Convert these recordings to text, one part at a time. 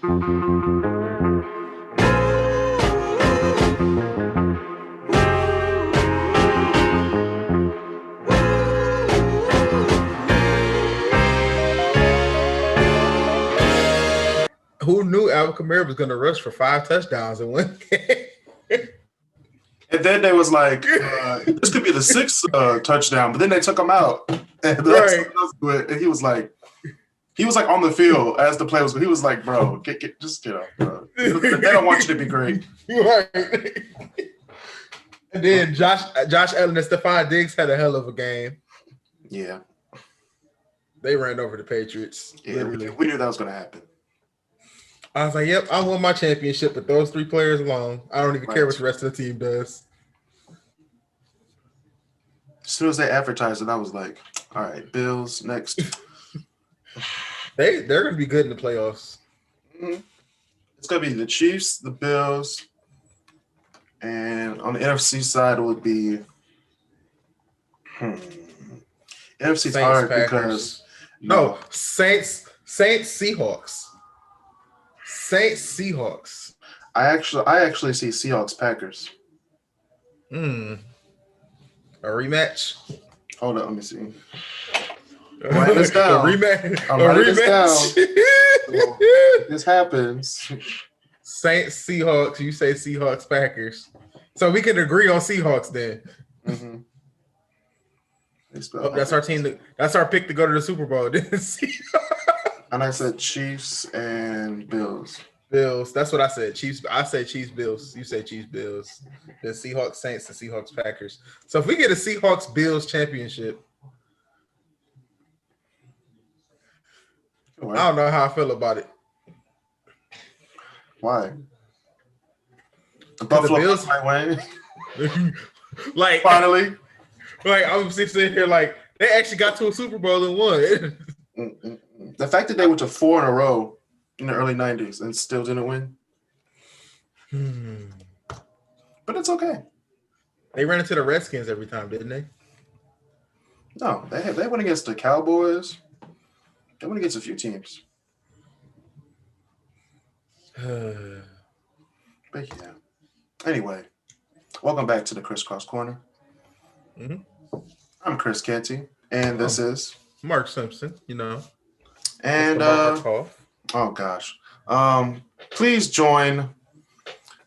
Who knew Alvin Kamara was going to rush for 5 touchdowns in one game? And then they was like, this could be the 6th touchdown, but then they took him out. And, Right. And he was like on the field as the play was. He was like, bro, just get up, bro. They don't want you to be great. Right. And then Josh Allen and Stephon Diggs had a hell of a game. Yeah. They ran over the Patriots. Yeah, we knew that was going to happen. I was like, yep, I won my championship with those 3 players alone. I don't even care what the rest of the team does. As soon as they advertised it, I was like, all right, Bills next. They're going to be good in the playoffs. Mm-hmm. It's going to be the Chiefs, the Bills, and on the NFC side, it would be NFC's hard Packers. because no, Saints, Seahawks. Saints, Seahawks. I actually see Seahawks, Packers. A rematch. Hold on, let me see. I'm writing this down. A rematch. I'm writing this down. So, if this happens. Saints, Seahawks. You say Seahawks, Packers. So we can agree on Seahawks then. Mm-hmm. That's our team. That's our pick to go to the Super Bowl. And I said Chiefs and Bills. Bills. That's what I said. Chiefs. I say Chiefs, Bills. You say Chiefs, Bills. The Seahawks, Saints, and Seahawks, Packers. So if we get a Seahawks, Bills championship, I don't know how I feel about it. Why? The Buffalo Bills might win. Like finally. Like I'm sitting here like they actually got to a Super Bowl and won. The fact that they went to 4 in a row in the early 90s and still didn't win. But it's okay. They ran into the Redskins every time, didn't they? No, they went against the Cowboys. They went against a few teams. But yeah. Anyway, welcome back to the Crisscross Corner. Mm-hmm. I'm Chris Canty, and this is Mark Simpson. You know, and oh gosh, please join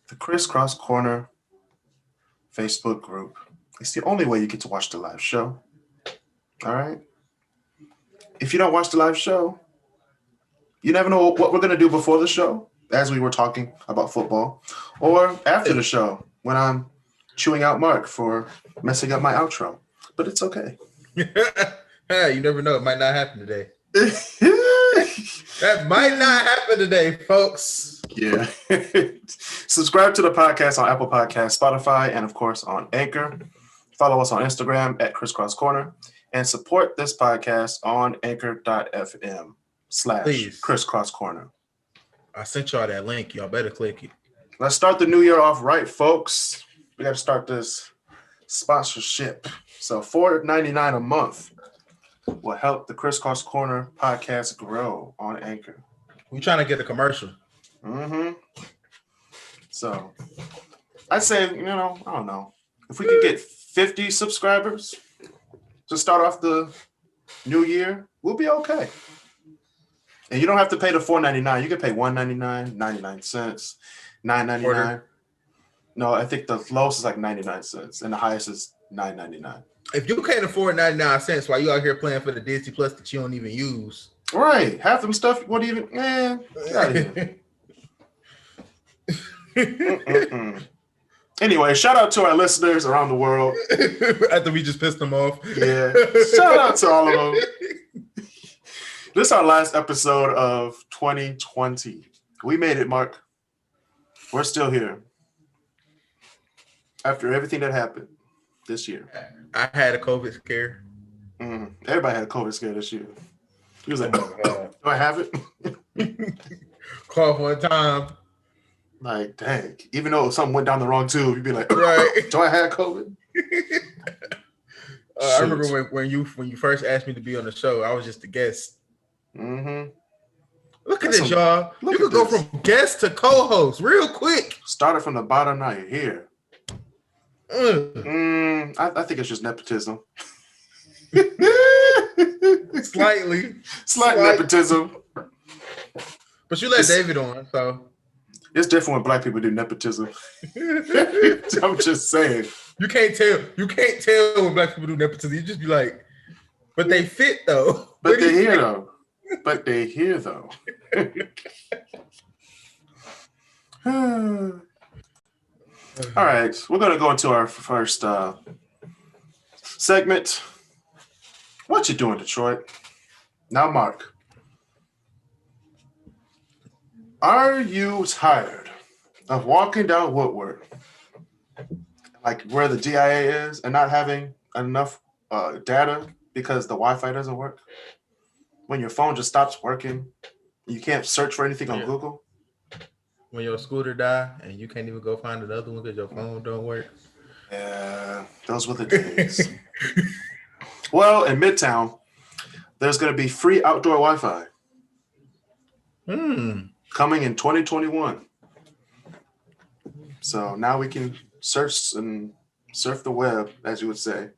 the Crisscross Corner Facebook group. It's the only way you get to watch the live show. All right. If you don't watch the live show, you never know what we're going to do before the show, as we were talking about football, or after the show when I'm chewing out Mark for messing up my outro. But it's okay. Hey, you never know. It might not happen today. That might not happen today, folks. Yeah. Subscribe to the podcast on Apple Podcasts, Spotify, and of course on Anchor. Follow us on Instagram at Crisscross Corner. And support this podcast on anchor.fm/Crisscross Corner. I sent y'all that link. Y'all better click it. Let's start the new year off right, folks. We got to start this sponsorship. So $4.99 a month will help the Crisscross Corner podcast grow on Anchor. We're trying to get a commercial. Mm-hmm. So I'd say, I don't know. If we could get 50 subscribers to start off the new year, we'll be okay. And you don't have to pay the $4.99. You can pay $1.99, 99 cents, $9.99. No, I think the lowest is like 99 cents, and the highest is $9.99. If you can't afford 99 cents while you out here playing for the Disney Plus that you don't even use, right? Half them stuff won't even. Get out of here. Anyway, shout out to our listeners around the world. After we just pissed them off. Yeah. Shout out to all of them. This is our last episode of 2020. We made it, Mark. We're still here. After everything that happened this year. I had a COVID scare. Everybody had a COVID scare this year. He was like, do I have it? Cough one time. Like, dang. Even though something went down the wrong tube, you'd be like, right. Do I have COVID? I remember when you first asked me to be on the show, I was just a guest. Mm-hmm. Look at this, y'all. You could go from guest to co-host real quick. Started from the bottom, now you're here. I think it's just nepotism. Slight nepotism. But you let David on, so it's different when black people do nepotism. I'm just saying. You can't tell when black people do nepotism. You just be like, but they fit though. But they're here though. But they're here though. All right, we're gonna go into our first segment. What you doing, Detroit? Now, Mark, are you tired of walking down Woodward, like where the DIA is, and not having enough data because the Wi-Fi doesn't work? When your phone just stops working, you can't search for anything on Google. When your scooter die and you can't even go find another one because your phone don't work. Yeah, those were the days. Well, in Midtown, there's going to be free outdoor Wi-Fi. Coming in 2021. So now we can search and surf the web, as you would say,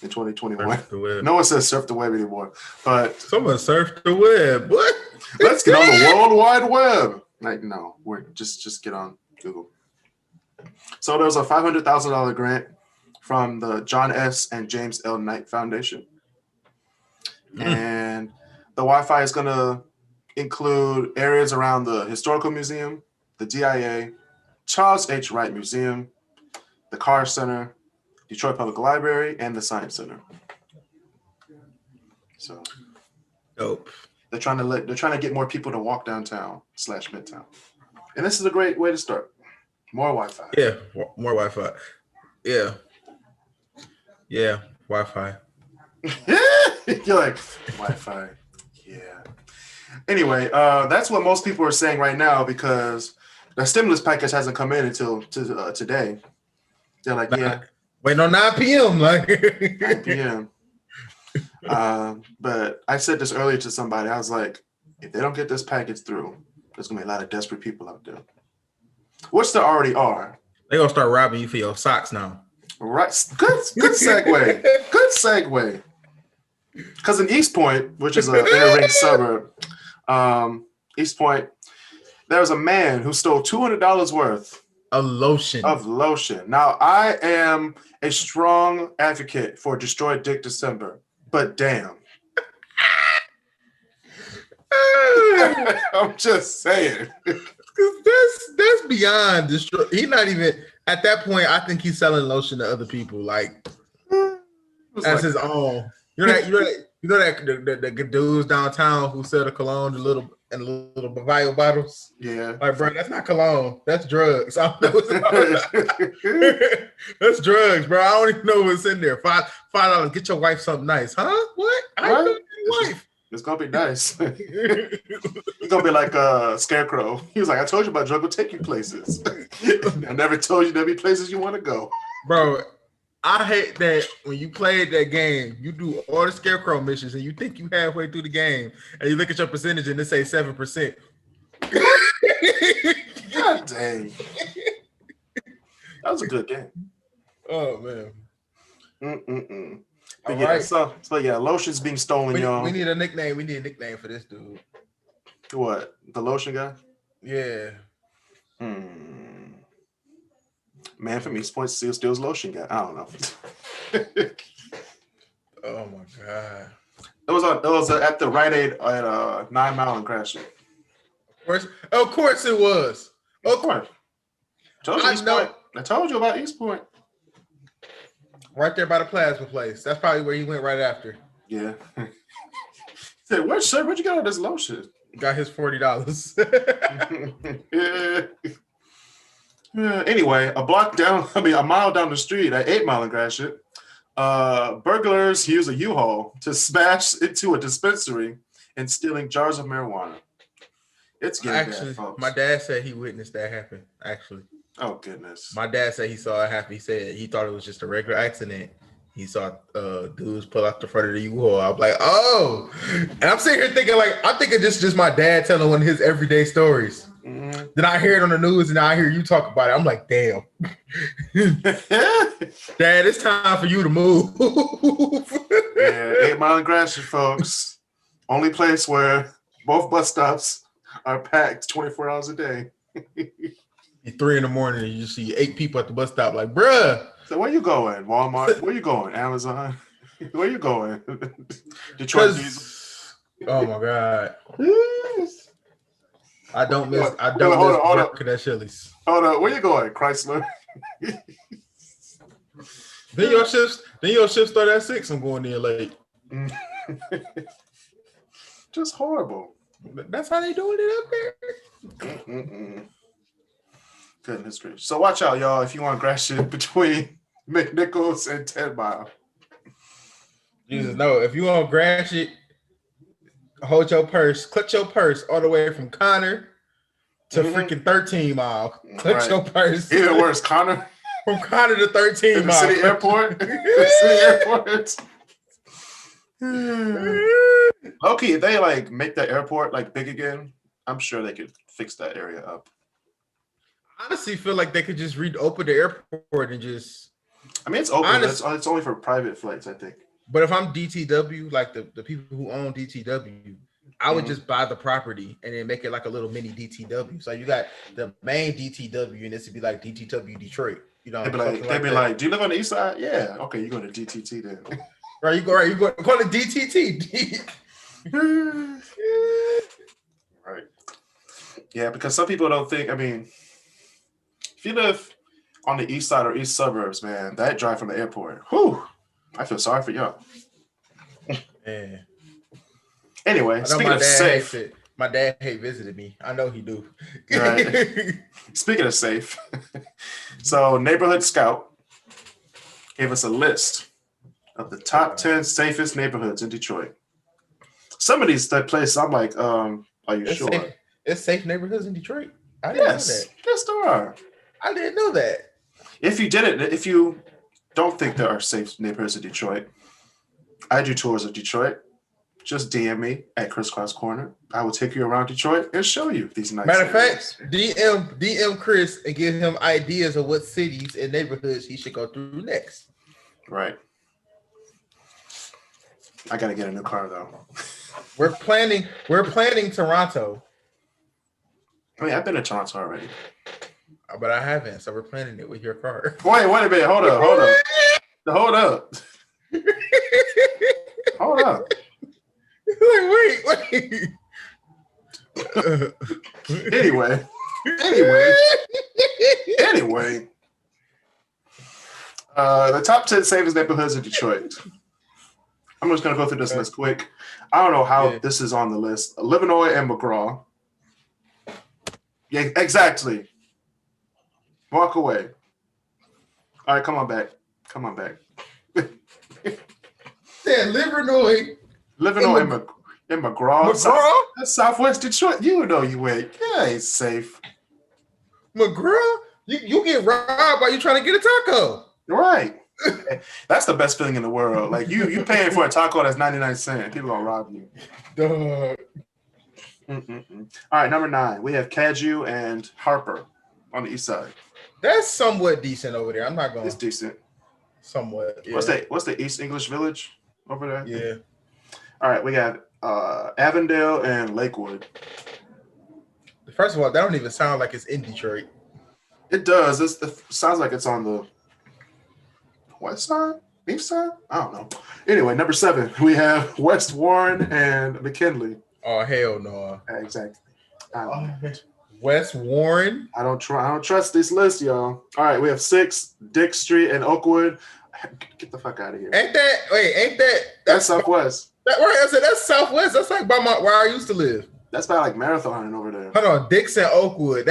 in 2021. No one says surf the web anymore. But someone surf the web. What? Let's get on the World Wide Web. Like, no, we're just get on Google. So there's a $500,000 grant from the John S. and James L. Knight Foundation. And the Wi-Fi is going to include areas around the Historical Museum, the DIA, Charles H. Wright Museum, the Carr Center, Detroit Public Library, and the Science Center. So dope. They're trying to get more people to walk downtown / Midtown. And this is a great way to start. More Wi-Fi. Yeah, more Wi-Fi. Yeah. Yeah, Wi-Fi. You're like, Wi-Fi. Yeah. Anyway, that's what most people are saying right now because the stimulus package hasn't come in until today. They're like, waiting on 9 p.m. Like 9 p.m. But I said this earlier to somebody. I was like, if they don't get this package through, there's gonna be a lot of desperate people out there. Which there already are. They're gonna start robbing you for your socks now. Right. Good segue. Good segue. Because in East Point, which is an inner ring suburb, East Point, there was a man who stole $200 worth of lotion. Now, I am a strong advocate for Destroy Dick December, but damn. I'm just saying. That's beyond destroy. He's not even at that point. I think he's selling lotion to other people, like as his own. You know that the dudes downtown who sell the cologne, the little bio bottles. Yeah, like bro, that's not cologne. That's drugs. I don't know what's that's drugs, bro. I don't even know what's in there. $5. Get your wife something nice, huh? What? I don't know your wife. It's gonna be nice. It's gonna be like a Scarecrow. He was like, "I told you my drug will take you places. I never told you there'd be places you want to go." Bro, I hate that when you played that game, you do all the Scarecrow missions and you think you halfway through the game and you look at your percentage and it say 7%. God dang. That was a good game. Oh man. But yeah, right. So yeah, lotion's being stolen, y'all. We need a nickname. We need a nickname for this dude. What? The lotion guy? Yeah. Man from East Point still steals lotion guy. I don't know. Oh my god. It was at the Rite Aid at 9 Mile and Gratiot. Of course it was. Of course. I told you about East Point. Right there by the plasma place. That's probably where he went right after. Yeah. He said, where'd you get all this lotion? Got his $40. Yeah. Anyway, a mile down the street at 8 Mile and Gratiot, burglars used a U-Haul to smash into a dispensary and stealing jars of marijuana. It's getting bad, folks. My dad said he witnessed that happen, actually. Oh, goodness. My dad said he saw it happen. He said he thought it was just a regular accident. he saw dudes pull out the front of the U-Haul. I'm like, oh, and I'm sitting here thinking like, I'm thinking just my dad telling one of his everyday stories. Mm-hmm. Then I hear it on the news, and now I hear you talk about it. I'm like, damn, Dad, it's time for you to move. Yeah, 8 Mile and Gratiot, folks. Only place where both bus stops are packed 24 hours a day. 3 a.m. and you see 8 people at the bus stop, like, bruh. So where you going? Walmart? Where you going? Amazon? Where you going? Detroit Diesel. Oh my God. I don't miss working at Chili's. Hold on, where you going? Chrysler. Then your shift start at 6. I'm going in late. Just horrible. That's how they doing it up there. Goodness gracious. So watch out, y'all, if you want Gratiot between McNichols and 10 Mile. Jesus, no. If you want Gratiot, hold your purse, clutch your purse all the way from Connor to freaking 13 Mile. Clutch your purse. Even worse, Connor. From Connor to 13 Mile. City Airport. City Airport. Okay, if they like make the airport like big again, I'm sure they could fix that area up. I honestly feel like they could just reopen the airport and just. I mean, it's open. It's only for private flights, I think. But if I'm DTW, like the people who own DTW, I would just buy the property and then make it like a little mini DTW. So you got the main DTW, and this would be like DTW Detroit. You know, they'd be like, "Do you live on the east side?" Yeah. Okay, you go to DTT then. Right, you go call it DTT. Right. Yeah, because some people don't think. I mean, if you live on the east side or east suburbs, man, that drive from the airport, whew, I feel sorry for y'all. Yeah. Anyway, speaking of safe, my dad visited me. I know he do. Right. Speaking of safe, so Neighborhood Scout gave us a list of the top 10 safest neighborhoods in Detroit. Some of these places, I'm like, are you sure? It's safe neighborhoods in Detroit. I didn't know that. Yes, there are. I didn't know that. If you don't think there are safe neighborhoods in Detroit, I do tours of Detroit. Just DM me at Crisscross Corner. I will take you around Detroit and show you these nice Matter of fact, DM Chris and give him ideas of what cities and neighborhoods he should go through next. Right. I gotta get a new car though. We're planning Toronto. I mean, I've been to Toronto already. But I haven't, so we're planning it with your car. Wait a minute. Hold up. Hold up. Like, wait. Anyway. The top 10 safest neighborhoods in Detroit. I'm just going to go through this list quick. I don't know how this is on the list. Livernois and McGraw. Yeah, exactly. Walk away. All right, come on back. Yeah, Livernois and McGraw. That's Southwest Detroit. You know you ain't. Yeah, ain't safe. McGraw? You get robbed while you trying to get a taco. Right. That's the best feeling in the world. Like you paying for a taco that's 99 cents. People gonna rob you. Duh. All right, number 9. We have Cadieux and Harper on the east side. That's somewhat decent over there. I'm not going. It's decent. Somewhat. Yeah. What's the East English Village over there? Yeah. All right, we got Avondale and Lakewood. First of all, that don't even sound like it's in Detroit. It does. It sounds like it's on the west side, east side. I don't know. Anyway, number 7, we have West Warren and McKinley. Oh hell no! Exactly. West Warren. I don't trust this list, y'all. All right, we have 6, Dick Street and Oakwood. Get the fuck out of here. Ain't that? That's Southwest. Right, I said that's Southwest. That's like by where I used to live. That's by like Marathon over there. Hold on, Dixon Oakwood.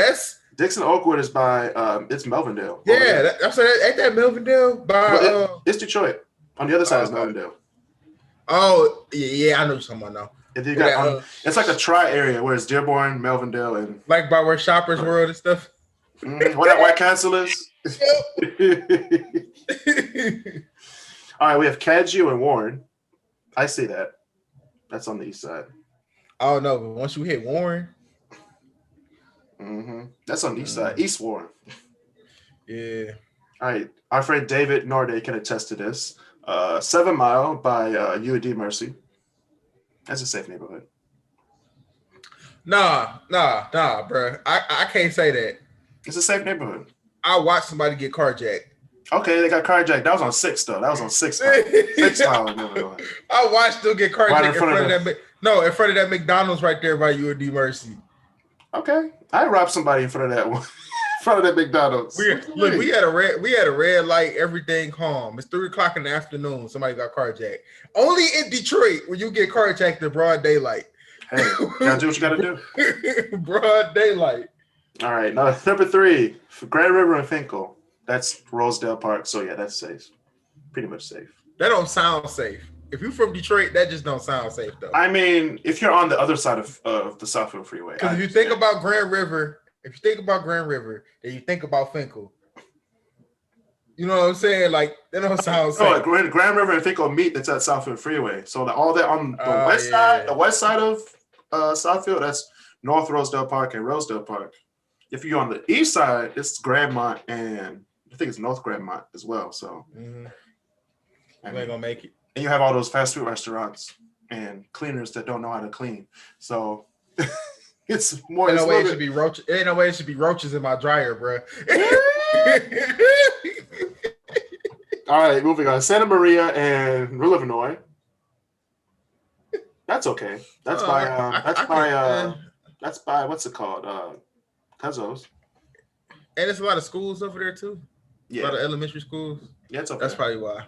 Dixon Oakwood is by it's Melvindale. Yeah, I'm saying ain't that Melvindale? It's Detroit. On the other side is Melvindale. Oh yeah, I know what you're talking about now. And you got it's like a tri-area where it's Dearborn, Melvindale, and like by where Shoppers World and stuff. Where that White Castle is. All right, we have Kaju and Warren. I see that. That's on the east side. Oh no! But once you hit Warren, that's on the east side. East Warren. Yeah. All right. Our friend David Norday can attest to this. 7 Mile by UAD Mercy. That's a safe neighborhood. Nah, bro. I can't say that. It's a safe neighborhood. I watched somebody get carjacked. Okay, they got carjacked. That was on 6, though. That was on 6 Mile. 6 Mile in Illinois. I watched them get carjacked in front of that. In front of that McDonald's right there by UAD Mercy. Okay, I robbed somebody in front of that one. In front of that McDonald's. We had a red light, everything calm. It's 3:00 in the afternoon. Somebody got carjacked. Only in Detroit when you get carjacked in broad daylight. Hey, you gotta do what you gotta do. Broad daylight. All right, now number 3 for Grand River and Finkel. That's Rosedale Park. So yeah, that's safe. Pretty much safe. That don't sound safe. If you're from Detroit, that just don't sound safe though. I mean, if you're on the other side of the Southfield Freeway. Because if you think about Grand River, then you think about Finkel. You know what I'm saying? Like, that don't sound safe. Grand River and Finkel meet. That's at Southfield Freeway. So all that on the west side of Southfield, that's North Rosedale Park and Rosedale Park. If you're on the east side, it's Grandmont and I think it's North Grandmont as well. So you ain't gonna make it. And you have all those fast food restaurants and cleaners that don't know how to clean. So it's more. Ain't no way it should be roaches. Ain't no way it should be roaches in my dryer, bro. All right, moving on. Santa Maria and Illinois. That's okay. That's that's by what's it called? Cuzzo's. And there's a lot of schools over there too. Yeah. A lot of elementary schools. Yeah, it's okay. That's probably why.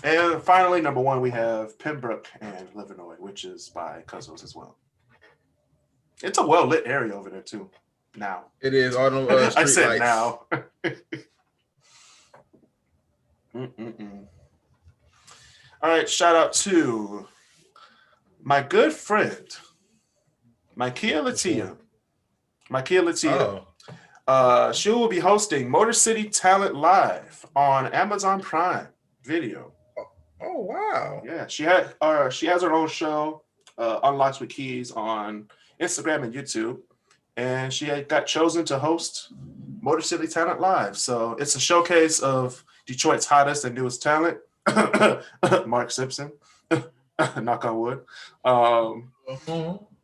And finally, number 1, we have Pembroke and Illinois, which is by Cuzzo's as well. It's a well-lit area over there too. Now it is. All them street I said lights. Now. All right, shout out to my good friend, Mikea Latia. She will be hosting Motor City Talent Live on Amazon Prime Video. Oh wow! Yeah, she has her own show, Unlocks with Keys, on Instagram and YouTube, and she got chosen to host Motor City Talent Live. So it's a showcase of Detroit's hottest and newest talent, Mark Simpson. Knock on wood.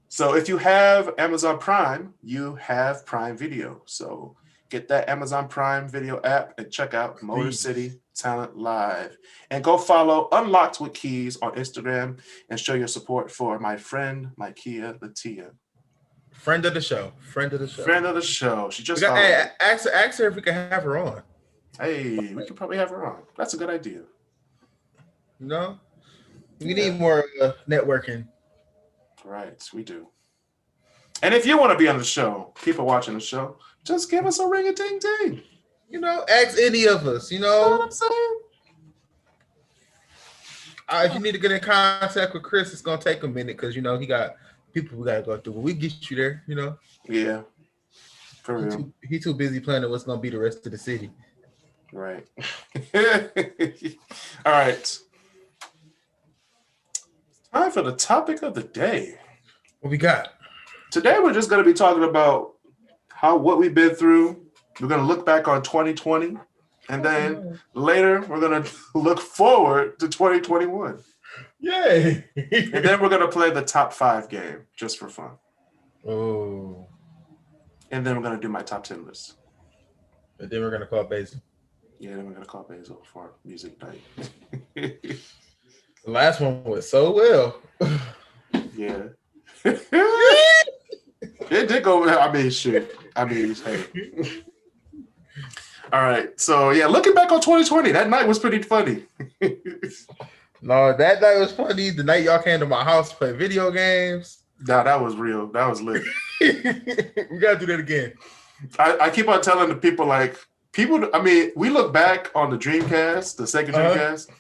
So if you have Amazon Prime, you have Prime Video. So get that Amazon Prime Video app and check out Motor City Talent Live. And go follow Unlocked with Keys on Instagram and show your support for my friend, Mikea Latia. Friend of the show. She just ask her if we can have her on. Hey, we can probably have her on. That's a good idea. No? We need more networking. Right, we do. And if you want to be on the show, people watching the show, just give us a ring-a-ding-ding. You know, ask any of us, you know. You know what I'm saying? If you need to get in contact with Chris, it's going to take a minute because, you know, he got people we got to go through. But we get you there, you know. Yeah, for real. He's too busy planning what's going to be the rest of the city. Right. All right. It's time for the topic of the day. What we got? Today, we're just going to be talking about what we've been through. We're going to look back on 2020. And then later, we're going to look forward to 2021. Yay. And then we're going to play the top 5 game just for fun. Oh. And then we're going to do my top 10 list. And then we're going to call Basil. Yeah, then we're going to call Basil for music night. The last one went so well. Yeah. It did go well. I mean, shit. I mean, hey. All right. So, yeah, looking back on 2020, that night was pretty funny. No, that night was funny. The night y'all came to my house to play video games. Nah, that was real. That was lit. We got to do that again. I keep on telling the people, we look back on the Dreamcast, the second Dreamcast.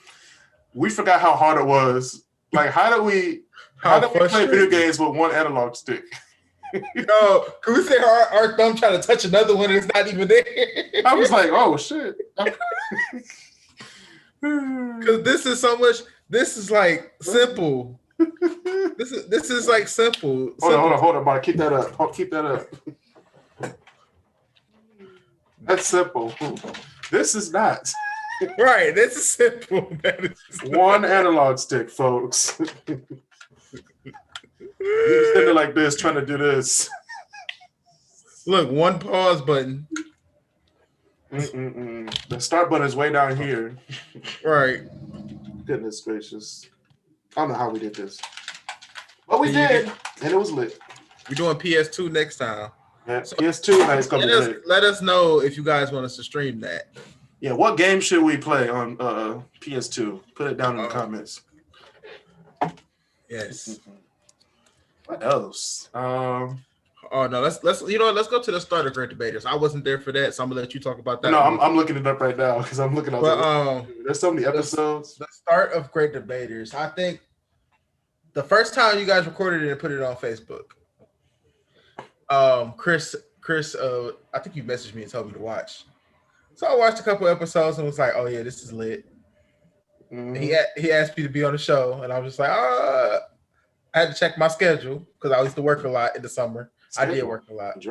We forgot how hard it was. Like, how did we play video games with one analog stick? No, can we say our thumb trying to touch another one and it's not even there? I was like, oh shit. Because this is so much. This is like simple. This is like simple. Hold on, Mark. Keep that up. Keep that up. That's simple. This is not. Right. This is simple. That is one analog stick, folks. You're sitting like this, trying to do this. Look, one pause button. The start button is way down here. Right. Goodness gracious. I don't know how we did this. But we did, and it was lit. We're doing PS2 next time. Yeah, so PS2 night is going to be lit. Let us know if you guys want us to stream that. Yeah, what game should we play on PS2? Put it down in the comments. Yes. What else? Oh no, let's go to the start of Great Debaters. I wasn't there for that, so I'm gonna let you talk about that. No, I'm looking it up right now because I'm looking at there's so many episodes. The start of Great Debaters. I think the first time you guys recorded it and put it on Facebook. Chris, I think you messaged me and told me to watch. So I watched a couple episodes and was like, oh yeah, this is lit. Mm-hmm. He asked me to be on the show, and I was just like, I had to check my schedule because I used to work a lot in the summer. I did work a lot.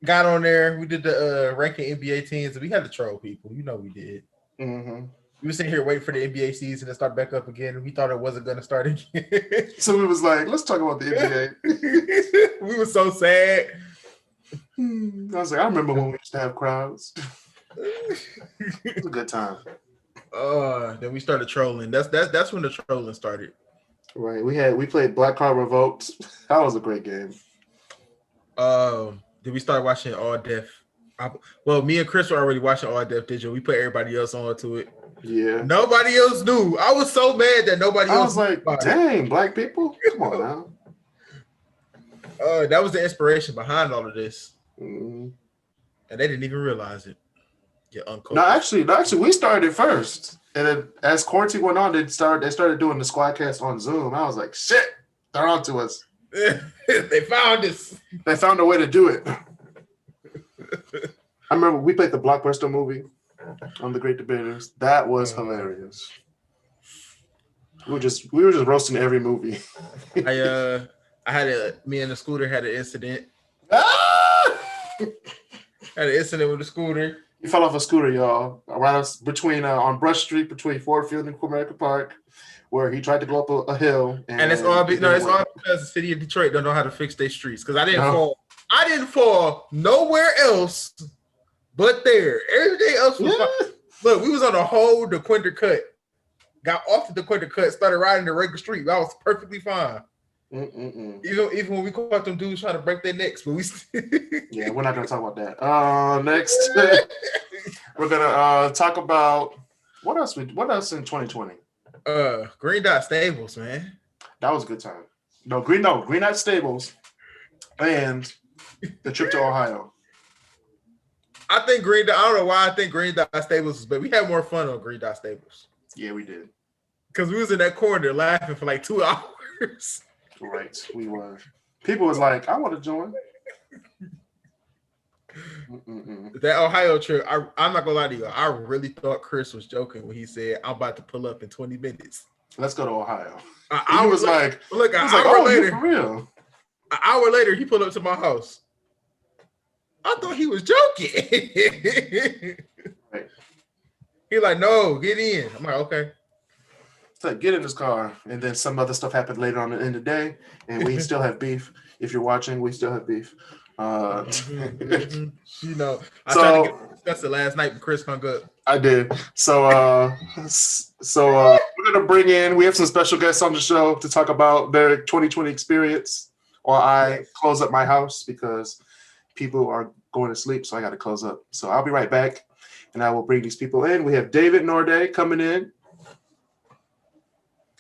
Got on there. We did the ranking NBA teams, and we had to troll people. You know we did. Mm-hmm. We were sitting here waiting for the NBA season to start back up again, and we thought it wasn't going to start again. So we was like, let's talk about the NBA. We were so sad. I was like, I remember when we used to have crowds. It was a good time. Then we started trolling. That's when the trolling started. Right. We played Black Card Revolt. That was a great game. Did we start watching All Deaf? Well, me and Chris were already watching All Deaf Digital. We put everybody else on to it. Yeah. Nobody else knew. I was so mad that nobody else. I was like, dang, black people? Come on now. That was the inspiration behind all of this. Mm-hmm. And they didn't even realize it. Yeah, uncle. No, actually, we started first. And then as quarantine went on, they started doing the Squadcast on Zoom. I was like, shit, they're on to us. They found us. They found a way to do it. I remember we played the Blockbuster movie on the Great Debaters. That was hilarious. We were just roasting every movie. Me and the scooter had an incident. Had an incident with the scooter. He fell off a scooter, y'all, around between on Brush Street between Ford Field and Comerica Park, where he tried to go up a hill. And it's all because the city of Detroit don't know how to fix their streets. Because I didn't fall nowhere else but there. Everything else was fine. Look, we was on a whole DeQuinder cut. Got off the DeQuinder cut, started riding the regular street. I was perfectly fine. Even when we caught them dudes trying to break their necks, but we yeah, we're not gonna talk about that. Next, we're gonna talk about what else in 2020. Green Dot Stables, man. That was a good time. Green Dot Stables and the trip to Ohio. I don't know why I think Green Dot Stables, but we had more fun on Green Dot Stables. Yeah, we did. Because we was in that corner laughing for like 2 hours. Right, we were. People was like, I want to join. That Ohio trip, I'm not gonna lie to you. I really thought Chris was joking when he said, I'm about to pull up in 20 minutes. Let's go to Ohio. An hour later, he pulled up to my house. I thought he was joking. Right. He like, no, get in. I'm like, okay. It's like, get in this car. And then some other stuff happened later on in the day. And we still have beef. If you're watching, we still have beef. I tried to discuss it last night, but Chris hung up. I did. So we're gonna bring in. We have some special guests on the show to talk about their 2020 experience. While I close up my house because people are going to sleep, so I got to close up. So I'll be right back, and I will bring these people in. We have David Norday coming in.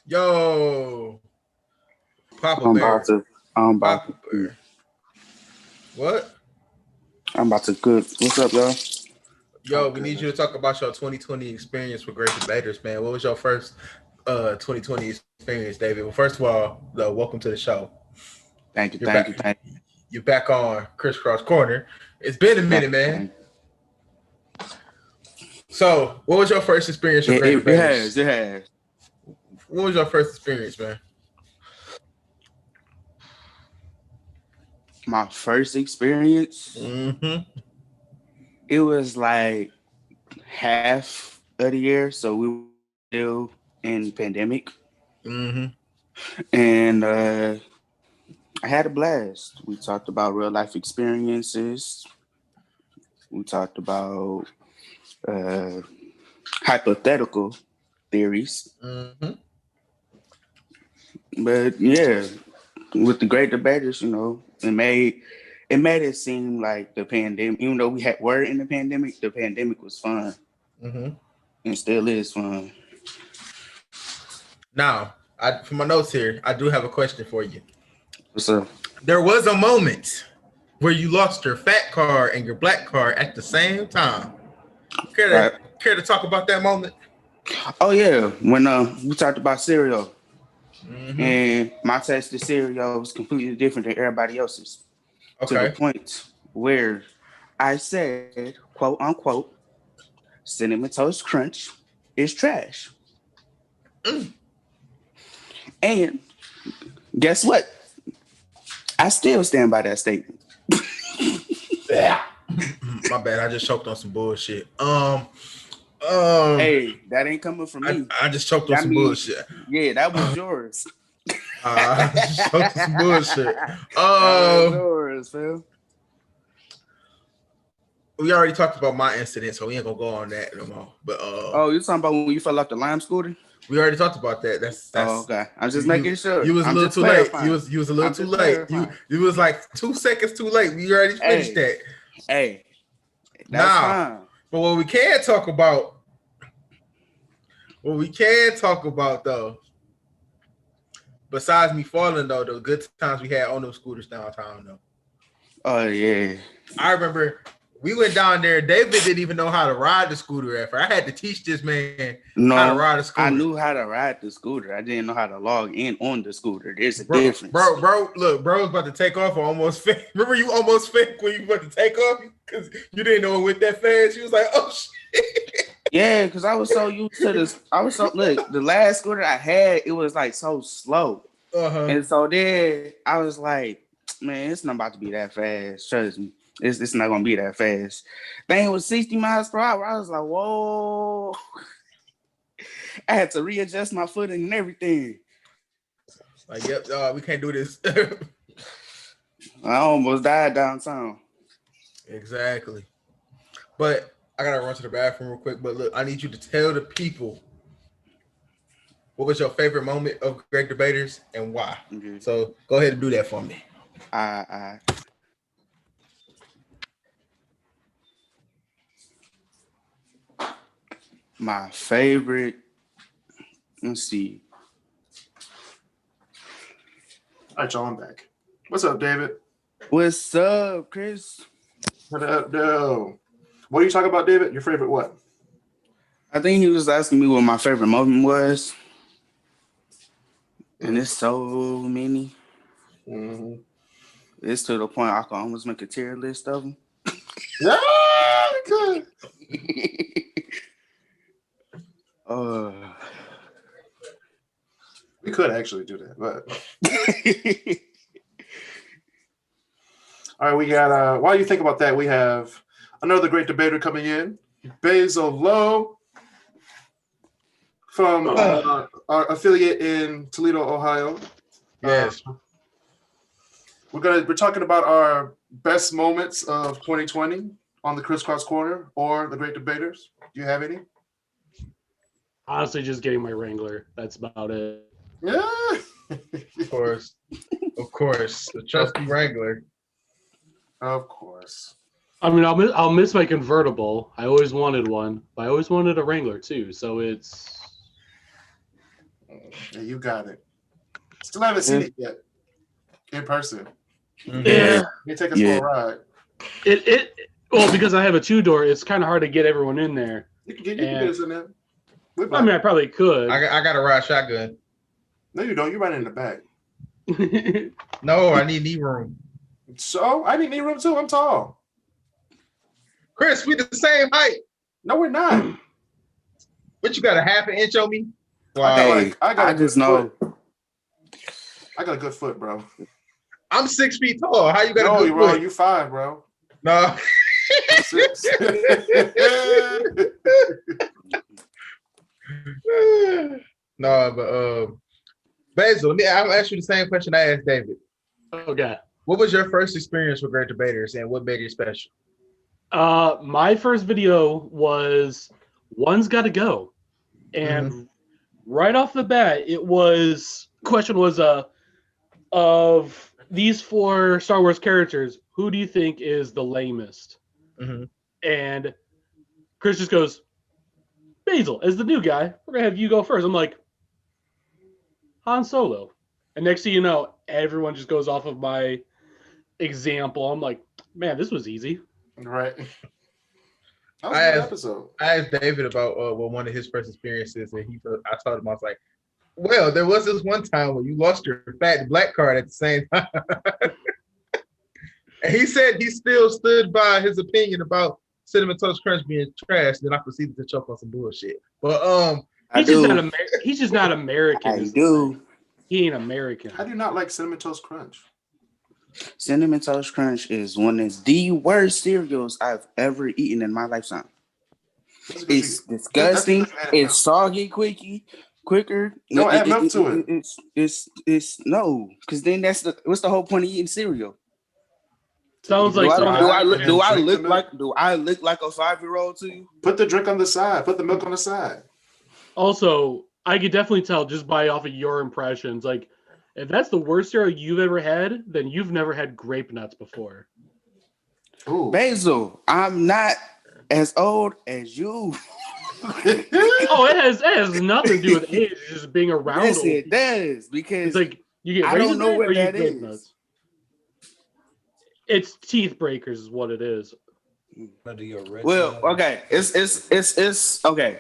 Yo, Papa I'm about to. What? I'm about to cook. What's up, y'all? Yo, we need you to talk about your 2020 experience with Great Debaters, man. What was your first 2020 experience, David? Well, first of all, welcome to the show. Thank you. You're back on Crisscross Corner. It's been a minute, man. So, what was your first experience with Great Debaters? It has. What was your first experience, man? My first experience, it was like half of the year, so we were still in pandemic. And I had a blast. We talked about real life experiences. We talked about hypothetical theories. But yeah, with the Great Debaters, you know, it made it seem like the pandemic, even though were in the pandemic was fun. And still is fun. Now, for my notes here, I do have a question for you. What's up? There was a moment where you lost your fat car and your black car at the same time. Care to talk about that moment? Oh yeah, when we talked about cereal, and my taste of cereal was completely different than everybody else's. To the point where I said, quote unquote, Cinnamon Toast Crunch is trash. And guess what? I still stand by that statement. My bad. I just choked on some bullshit. Hey, that ain't coming from me. I just choked on some bullshit. Yeah, that was yours. I just choked on some bullshit. That was yours, Phil. We already talked about my incident, so we ain't gonna go on that no more. But you're talking about when you fell off the lime scooter? We already talked about that. That's okay. I'm just making sure. You was a little too late. You was a little too late. You was like 2 seconds too late. We already finished that. Hey, that's fine. But what we can talk about, though, besides me falling though, the good times we had on those scooters downtown though. Oh yeah. I remember we went down there. David didn't even know how to ride the scooter at first. I had to teach this man how to ride a scooter. I knew how to ride the scooter. I didn't know how to log in on the scooter. There's a difference. Bro, look, bro was about to take off. Almost fake. Remember you almost faked when you were about to take off because you didn't know it went that fast. You was like, oh shit. Yeah, because I was so used to this. The last scooter I had, it was like so slow. And so then I was like, man, it's not about to be that fast. Trust me. It's not gonna be that fast. Thing was 60 miles per hour. I was like, whoa. I had to readjust my footing and everything. Like, yep, we can't do this. I almost died downtown. Exactly. But I gotta run to the bathroom real quick. But look, I need you to tell the people what was your favorite moment of Great Debaters and why. So go ahead and do that for me. My favorite, let's see. All right, y'all, I'm back. What's up, David? What's up, Chris? What up, though? What are you talking about, David? Your favorite what? I think he was asking me what my favorite moment was. And it's so many. It's to the point I can almost make a tier list of them. Yeah, good. We could actually do that, but all right, we got while you think about that, we have another great debater coming in, Basil Lowe from our affiliate in Toledo, Ohio. Yes. We're talking about our best moments of 2020 on the Crisscross Corner or the Great Debaters. Do you have any? Honestly, just getting my Wrangler. That's about it. Yeah. Of course. The trusty Wrangler. Of course. I mean, I'll miss my convertible. I always wanted one, but I always wanted a Wrangler too. So it's. Yeah, you got it. Still haven't seen it yet in person. Yeah. You take us for a ride. Well, because I have a 2-door, it's kind of hard to get everyone in there. You can get us in there. I mean, I probably could. I got to ride shotgun. No, you don't. You're right in the back. No, I need knee room. So I need knee room too. I'm tall. Chris, we the same height. No, we're not. What you got, a half an inch on me? Wow. I just know. I got a good foot, bro. I'm 6 feet tall. How you got a good bro, foot? You 5, bro. No. 6. No, but Basil, I'll ask you the same question I asked David. Okay. What was your first experience with Great Debaters and what made it special? My first video was One's Gotta Go. And right off the bat, question was of these 4 Star Wars characters, who do you think is the lamest? And Chris just goes, Basil, as the new guy, we're gonna have you go first. I'm like, Han Solo. And next thing you know, everyone just goes off of my example. I'm like, man, this was easy. Right. That was a good episode. I asked David about one of his first experiences, and I told him, I was like, well, there was this one time when you lost your fat black card at the same time. And he said he still stood by his opinion about Cinnamon Toast Crunch being trash. Then I proceeded to choke on some bullshit. But he's just not American. I do. He ain't American. How do you not like Cinnamon Toast Crunch? Cinnamon Toast Crunch is one of the worst cereals I've ever eaten in my lifetime. It's disgusting. It's soggy quicker. Don't add milk to it. It's no, because then what's the whole point of eating cereal? Sounds like do I look like a 5-year-old to you? Put the drink on the side. Put the milk on the side. Also, I could definitely tell just by off of your impressions, like if that's the worst cereal you've ever had, then you've never had grape nuts before. Ooh. Basil, I'm not as old as you. Oh, it has nothing to do with age. It's just being around. Yes, it does, because it's like you get. I don't know what that is. Nuts. It's teeth breakers, is what it is. Well, okay, it's okay.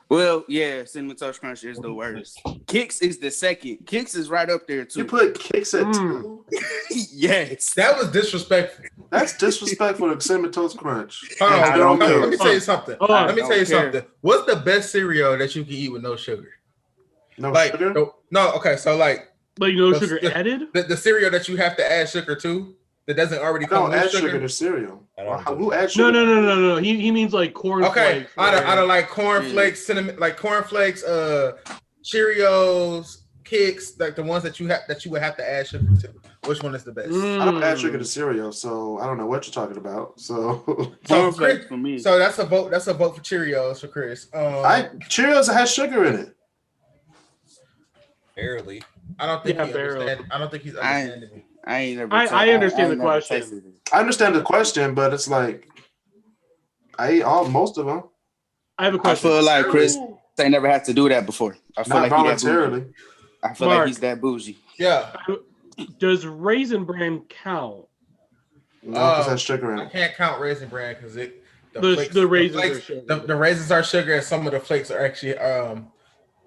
Well, yeah, Cinnamon Toast Crunch is the worst. Kix is the second. Kix is right up there too. You put Kix at 2? Yes. That was disrespectful. That's disrespectful to Cinnamon Toast Crunch. Hold on. Let me tell you something. Something. What's the best cereal that you can eat with no sugar? No sugar? No, okay, so like no sugar added? The cereal that you have to add sugar to that doesn't already come with sugar to cereal. Who adds sugar? No. He means like corn flakes. Out of like corn flakes, cinnamon, like corn flakes, Cheerios, Kix, like the ones that you would have to add sugar to. Which one is the best? I don't add sugar to cereal, so I don't know what you're talking about. So Chris, for me. So that's a vote. That's a vote for Cheerios for Chris. Cheerios has sugar in it. Barely. I don't think he's understanding me. I understand the question. I understand the question, but it's like I ate most of them. I have a question. I feel like Chris they never had to do that before. I feel Not like voluntarily. I feel like he's that bougie. Yeah. Does Raisin Bran count? No, because that's sugar in it. I can't count Raisin Bran because the raisins are sugar. The raisins are sugar, and some of the flakes are actually. Have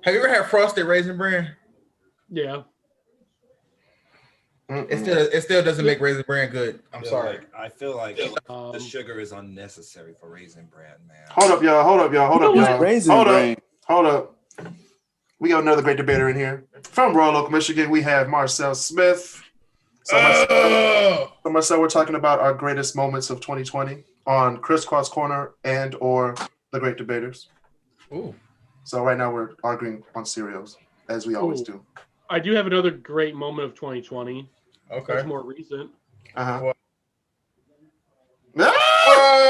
you ever had frosted Raisin Bran? Yeah. It still doesn't make Raisin Bran good. I'm sorry. I feel like the sugar is unnecessary for Raisin Bran, man. Hold up, y'all. Hold up. We got another great debater in here. From Royal Oak, Michigan, we have Marcel Smith. So Marcel, we're talking about our greatest moments of 2020 on Crisscross Corner and or the Great Debaters. Ooh. So right now we're arguing on cereals, as we always do. I do have another great moment of 2020. Okay. That's more recent. Uh-huh.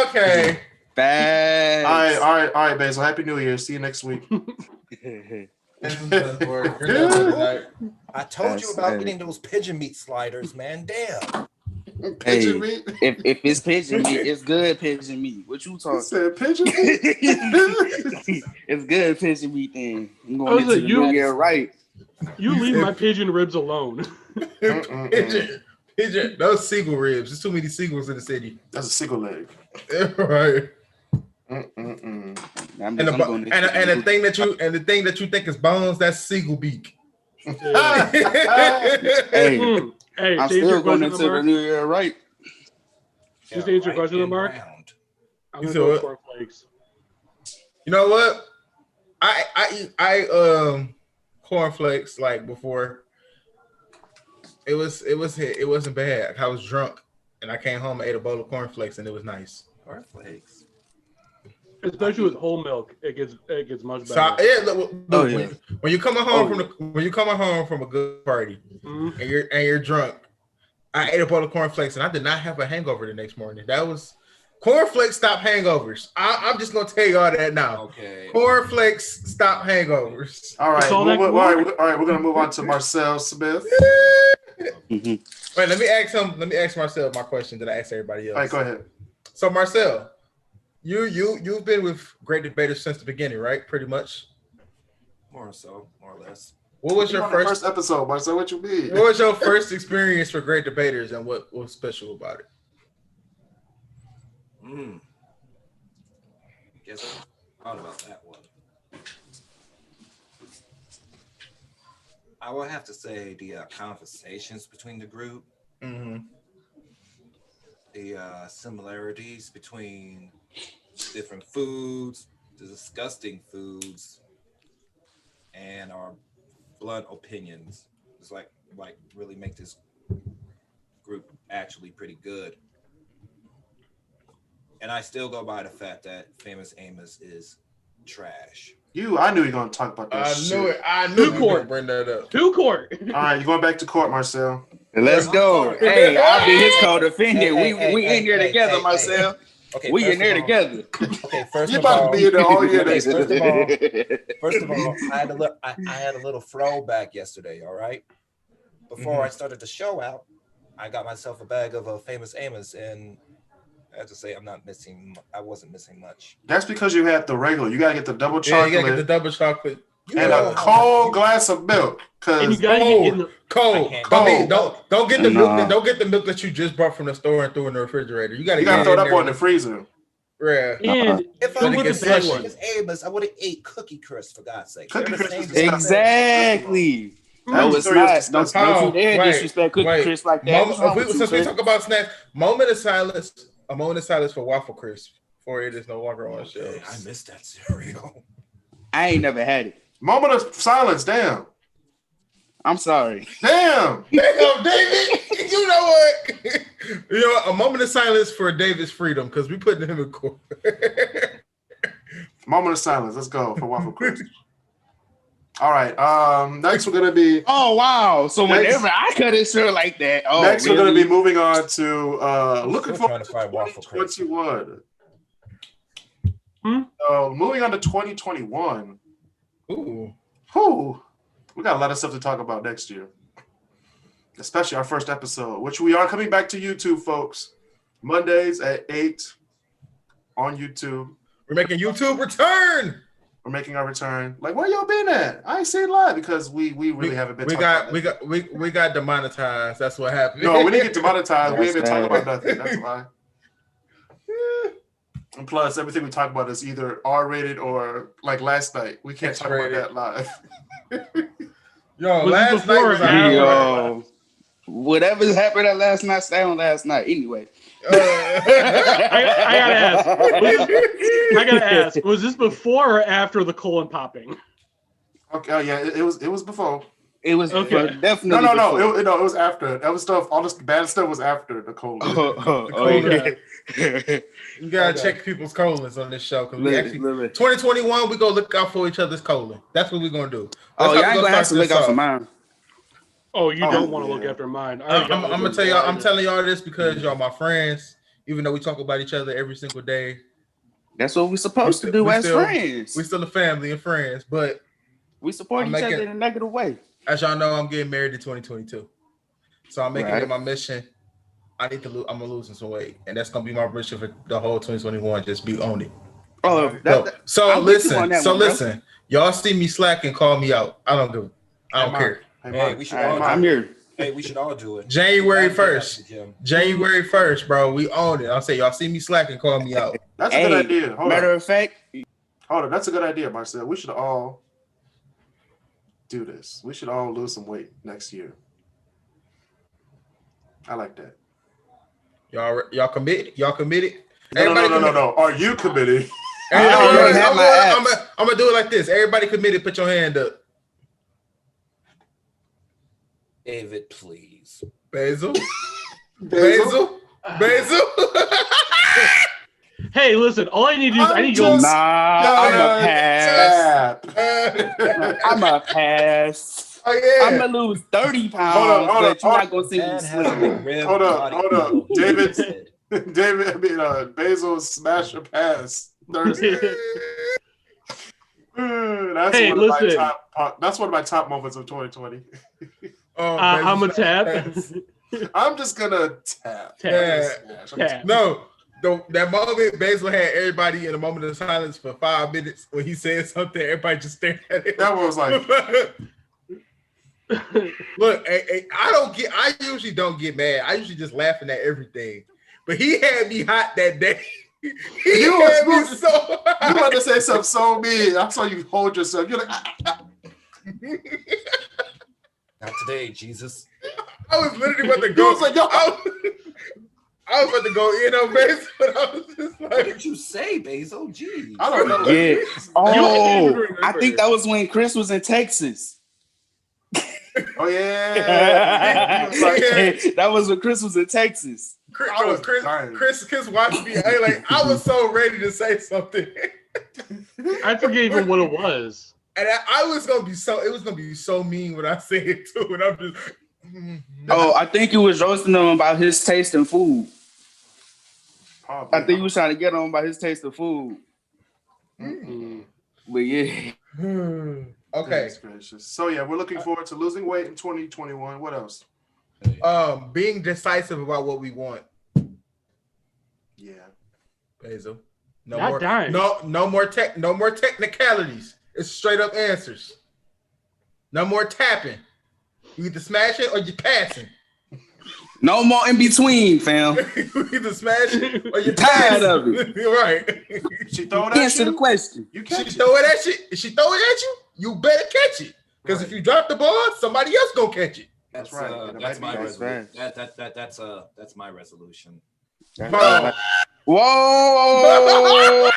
Okay. Bad. All right, Basil. Happy New Year. See you next week. I told you about getting those pigeon meat sliders, man. Damn. Pigeon meat? If it's pigeon meat, it's good pigeon meat. What you talking? Said pigeon meat? It's good pigeon meat then. I'm going into the new year right. You leave my pigeon ribs alone. Pigeon, those seagull ribs. There's too many seagulls in the city. That's a seagull leg. Right. And the thing that you think is bones, that's seagull beak. Hey, I'm still going into the new year right. Just answer your question, Mark. I'm going to go cornflakes. You know what? I cornflakes like before. It wasn't bad. I was drunk and I came home and ate a bowl of cornflakes and it was nice. Cornflakes. Especially with whole milk, it gets much better. So yeah, look, when you're coming home from a good party and you're drunk, I ate a bowl of cornflakes and I did not have a hangover the next morning. That was cornflakes stop hangovers. I'm just gonna tell you all that now. Okay. Cornflakes stop hangovers. All right. All right. We're gonna move on to Marcel Smith. Wait, let me ask Marcel my question that I asked everybody else. All right, go ahead. So Marcel, you've been with Great Debaters since the beginning, right? Pretty much. More or less. What was your first episode, Marcel? What you mean? What was your first experience for Great Debaters, and what was special about it? Guess I thought about that one. I would have to say the conversations between the group, the similarities between different foods, the disgusting foods, and our blunt opinions. It's like really make this group actually pretty good. And I still go by the fact that Famous Amos is trash. I knew you were going to talk about that. I knew you were going to bring that up. To court. All right, you're going back to court, Marcel. Let's go. Hey, I'll be his co-defendant. We in here together, Marcel. Okay, we in there together. Okay, first you of all, about to be in there all year. First of all, I had a little throwback yesterday. All right, before I started the show out, I got myself a bag of Famous Amos, and I have to say I wasn't missing much. That's because you had the regular. You gotta get the double chocolate. Yeah, you gotta get the double chocolate. And a cold glass of milk. Cause cold. Don't get the milk. Don't get the milk that you just brought from the store and threw in the refrigerator. You gotta throw that in the freezer. Yeah. And if I would have said Amos, I would have ate Cookie Crisp for God's sake. Exactly. That was nice. Don't you dare disrespect Cookie Crisp like that. Since we talk about snacks, a moment of silence for Waffle Crisp, for it is no longer on shelves. I missed that cereal. I ain't never had it. Moment of silence. Damn. I'm sorry. Damn, David. You know what? A moment of silence for David's freedom because we putting him in court. Moment of silence. Let's go for Waffle Crisp. All right. Next we're gonna be. Oh wow! So whenever I cut it short like that. Oh, next we're gonna be moving on to looking forward to 2021. Moving on to 2021. Ooh. We got a lot of stuff to talk about next year, especially our first episode, which we are coming back to YouTube, folks. Mondays at 8 on YouTube. We're making YouTube return. We're making our return. Like, where y'all been at? I ain't seen live because we really haven't been. We got demonetized. That's what happened. No, we didn't get demonetized. We ain't been talking about nothing. That's why. And plus, everything we talk about is either R-rated or like last night. We can't talk about that live. Last night was whatever happened at last night, stay on last night. Anyway. I gotta ask. Was this before or after the colon popping? Okay. Oh yeah, it was before. It was definitely. No. It was after. That was stuff. All this bad stuff was after the colon. You gotta check people's colons on this show because we actually 2021 we go look out for each other's colon. That's what we're gonna do. I ain't gonna have to look out for mine. Oh, you don't want to look after mine. I'm gonna tell y'all. I'm telling y'all this because y'all my friends. Even though we talk about each other every single day, that's what we're supposed to do as friends. We're still a family and friends, but we support each other in a negative way. As y'all know, I'm getting married in 2022, so I'm making it my mission. I need to lose. I'm losing some weight, and that's gonna be my mission for the whole 2021. Just be on it. So listen. Y'all see me slacking, call me out. I don't care. Hey, we should all. I'm here. Hey, we should all do it. January 1st, bro. We own it. I'll say y'all see me slacking, call me out. That's a good idea. Matter of fact, hold on. That's a good idea, Marcel. We should all do this. We should all lose some weight next year. I like that. Y'all committed? Y'all committed? No. Are you committed? I'm gonna do it like this. Everybody committed. Put your hand up. David, please. Basil. Basil. Hey, listen. All I need to do is I need to go. I'm a pass. Oh, yeah. I'm gonna lose 30 pounds, but you're not gonna see me slim. Hold up. Basil smash or pass Thursday. That's one of my top moments of 2020. I'm a tap. I'm just gonna tap. No, that moment Basil had everybody in a moment of silence for 5 minutes when he said something. Everybody just stared at him. That was like, look, I usually don't get mad. I usually just laughing at everything. But he had me hot that day. You about to say something so mean. I saw you hold yourself. You're like, Not today, Jesus. I was literally about to go. Was like, yo, I was about to go in on Basil, but I was just like, what did you say, Basil? Jeez. I don't know. Yeah. Oh, I think that was when Chris was in Texas. Oh yeah. That was when Chris was in Texas. Chris watched me. I was so ready to say something. I forget even what it was. And I was gonna be so. It was gonna be so mean when I say it too. And I'm just. Oh, I think you was roasting him about his taste in food. Probably. I think you was trying to get on about his taste of food. But yeah. Okay. So yeah, we're looking forward to losing weight in 2021. What else? Being decisive about what we want. Yeah. Basil. No more technicalities. It's straight up answers. No more tapping. You either smashing or you passing. No more in between, fam. You either smashing or you're tired of it. Right. She throw it at Answer the question. She throw it at you. If she throw it at you, you better catch it. Because if you drop the ball, somebody else gonna catch it. That's right. That's my resolution. That's my resolution. Whoa!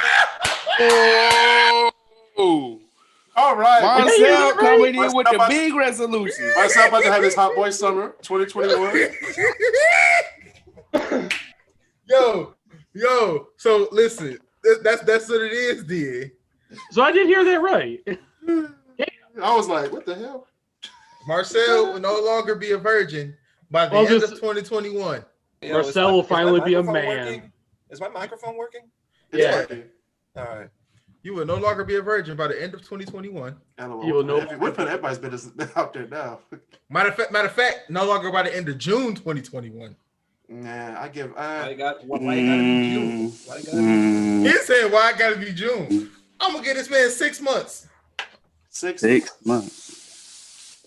All right. Marcel coming in with the big resolution. Marcel about to have his hot boy summer 2021. Yo. So listen, that's what it is, dear. So I did hear that right. I was like, what the hell? Marcel will no longer be a virgin by the end of 2021. Marcel will finally be a man. Working? Is my microphone working? Yeah. Working. All right. You will no longer be a virgin by the end of 2021. You will know. We're putting everybody's business out there now. Matter of fact, no longer by the end of June 2021. Nah, I give. Why you gotta be June? He said, "Why I gotta be June?" I'm gonna give this man 6 months. 6 months.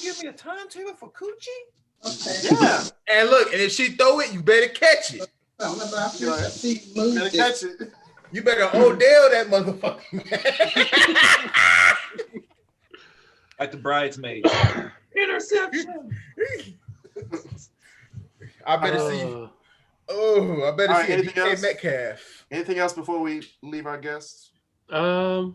Give me a timetable for coochie. Okay. Yeah. And look, and if she throw it, you better catch it. Better catch it. You better Odell that motherfucker. Like the bridesmaids. Interception. I better see. I better see DK Metcalf. Anything else before we leave our guests? Man,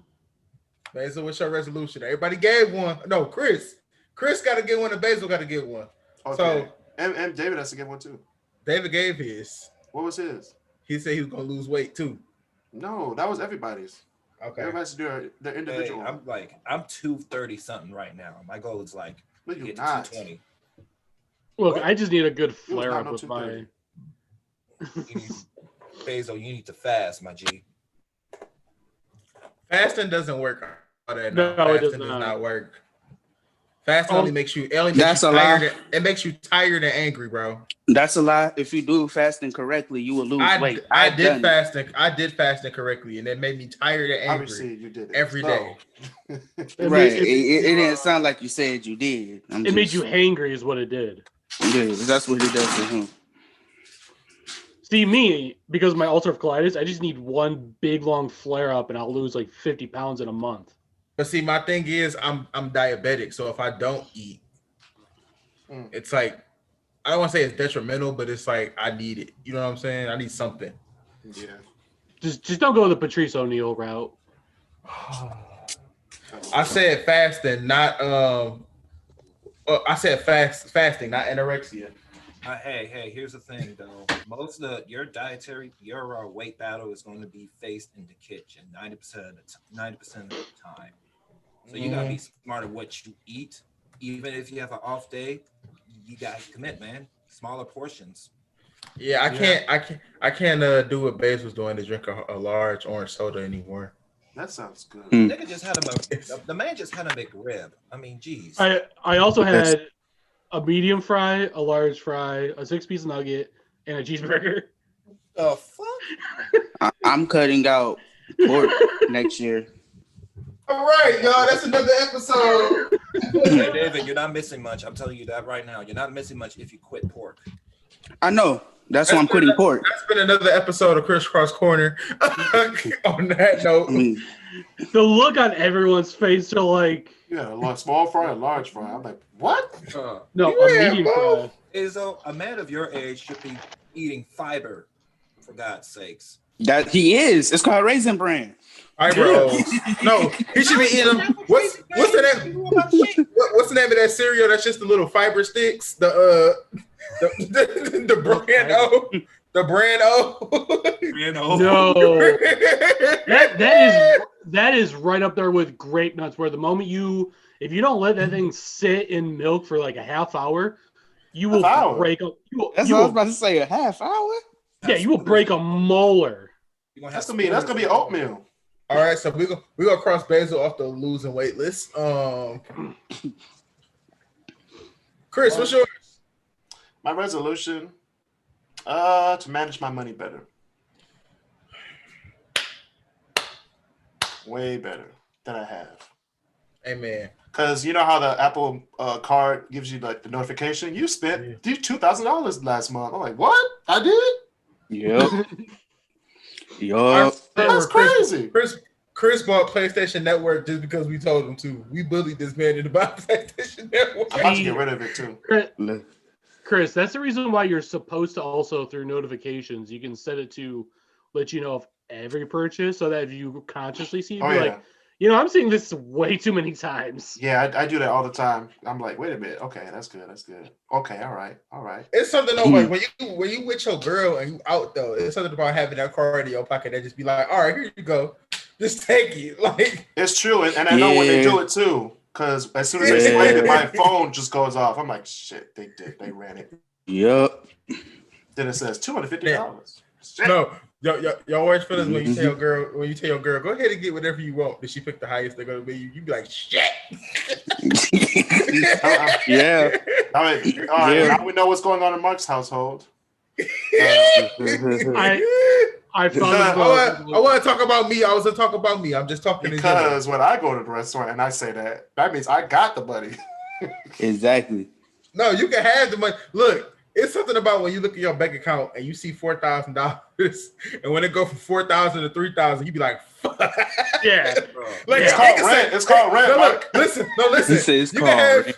so what's your resolution? Everybody gave one. No, Chris. Chris got to get one, and Basil got to get one. Okay. So and David has to get one too. David gave his. What was his? He said he was gonna lose weight too. No, that was everybody's. Okay. Everybody has to do their individual. Hey, I'm 230 something right now. My goal is like to get to 220. Look, I just need a good flare up with my. Basil, you need to fast, my G. Fasting doesn't work. No, fasting it does not work. Fasting only makes you. That's a lie. It makes you tired and angry, bro. That's a lie. If you do fasting correctly, you will lose weight. I did fasting correctly, and it made me tired and angry. Obviously, you did it every day. Right. It didn't sound like you said you did. It made you hangry, is what it did. Yeah, that's what it does to him. See, me, because of my ulcerative colitis, I just need one big long flare up, and I'll lose like 50 pounds in a month. But see, my thing is, I'm diabetic, so if I don't eat, it's like, I don't want to say it's detrimental, but it's like I need it. You know what I'm saying? I need something. Yeah. Just don't go the Patrice O'Neal route. I said fasting, not I said fasting, not anorexia. Hey, here's the thing though. Most of your weight battle is going to be faced in the kitchen 90% of the time. So you gotta be smart of what you eat. Even if you have an off day, you gotta commit, man. Smaller portions. Yeah, I can't do what Baze was doing to drink a large orange soda anymore. That sounds good. Nigga just had the man just had a McRib. I mean, geez. I also had a medium fry, a large fry, a 6-piece nugget, and a cheeseburger. The fuck? I'm cutting out pork next year. All right, y'all. That's another episode. Hey, David, you're not missing much. I'm telling you that right now. You're not missing much if you quit pork. I know. That's why I'm quitting pork. That's been another episode of Crisscross Corner. On that note, the look on everyone's face, they're like, yeah, a small fry, a large fry. I'm like, what? No, a medium fry. A man of your age should be eating fiber, for God's sakes. That he is. It's called Raisin Bran. All right, bro. No, he should be eating. What's the name? What's the name of that cereal? That's just the little fiber sticks. The brand O. The brand O. No, that is right up there with grape nuts. Where the moment if you don't let that thing sit in milk for like a half hour, you will break up. That's what I was about to say. A half hour. Yeah, you will break a molar. That's gonna be oatmeal. All right, so we gonna cross Basil off the losing weight list. Chris, what's yours? My resolution, to manage my money better. Way better than I have. Amen. Because you know how the Apple card gives you like the notification? You spent $2,000 last month. I'm like, what? I did? Yep. Yup. That's crazy. Chris bought PlayStation Network just because we told him to. We bullied this man into buying PlayStation Network. I'm about to get rid of it too. Chris, that's the reason why you're supposed to also, through notifications, you can set it to let you know of every purchase so that if you consciously see it, I'm seeing this way too many times. Yeah, I do that all the time. I'm like, wait a minute. Okay, that's good. Okay, all right. It's something though, like when you with your girl and you out though, it's something about having that card in your pocket that just be like, all right, here you go. Just take it. Like it's true. And I know when they do it too. Because as soon as I explain it, my phone just goes off. I'm like, shit, they did. They ran it. Yep. Then it says $250. No. Y'all always feel this when you tell your girl, go ahead and get whatever you want. Did she pick the highest they're gonna be? You be like, shit. Yeah. I mean, all right, now we know what's going on in Mark's household. I want to talk about me. I was going to talk about me. I'm just talking because when I go to the restaurant and I say that means I got the money. Exactly. No, you can have the money. Look, it's something about when you look at your bank account and you see $4,000, and when it go from 4,000 to 3,000, you be like, "Fuck." Yeah, like it's called rent. It's called rent. No, listen. It's called.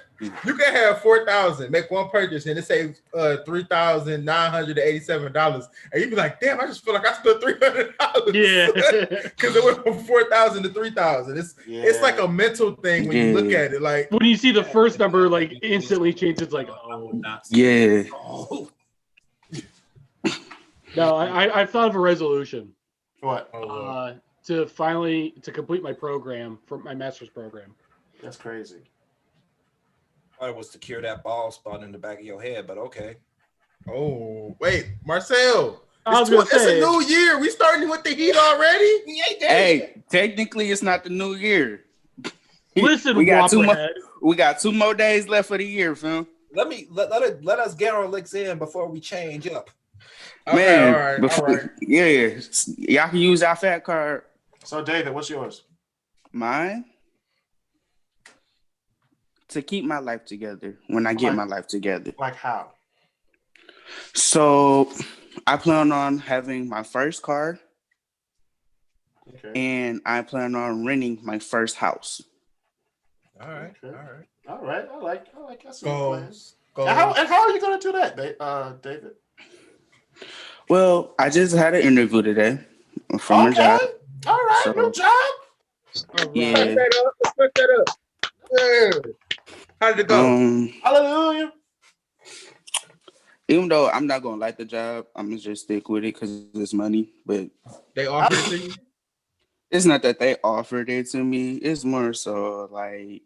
You can have 4,000, make one purchase, and it saves $3,987, and you be like, "Damn, I just feel like I spent $300." Yeah, because it went from 4,000 to 3,000. It's like a mental thing when you look at it. Like when you see the first number, like instantly changes. Like, oh, yeah. No, I've thought of a resolution. What? To complete my program for my master's program. That's crazy. It was to cure that bald spot in the back of your head, but okay. Oh, wait, Marcel. It's a new year. We starting with the heat already? Hey, technically it's not the new year. Listen, we got 2 more days left for the year, fam. Let us get our licks in before we change up. Man, all right. Yeah. Y'all can use our fat card. So David, what's yours? Mine? To keep my life together when I get my life together. Like how? So I plan on having my first car. Okay. And I plan on renting my first house. All right. Okay. All right. I like that sort of plans. And how are you gonna do that, David? Well, I just had an interview today from a job. All right, So, new job. Yeah. Let's put that up. Yeah. How did it go? Hallelujah. Even though I'm not gonna like the job, I'm gonna just stick with it because it's money. But They offered it to you? it's not that they offered it to me. It's more so like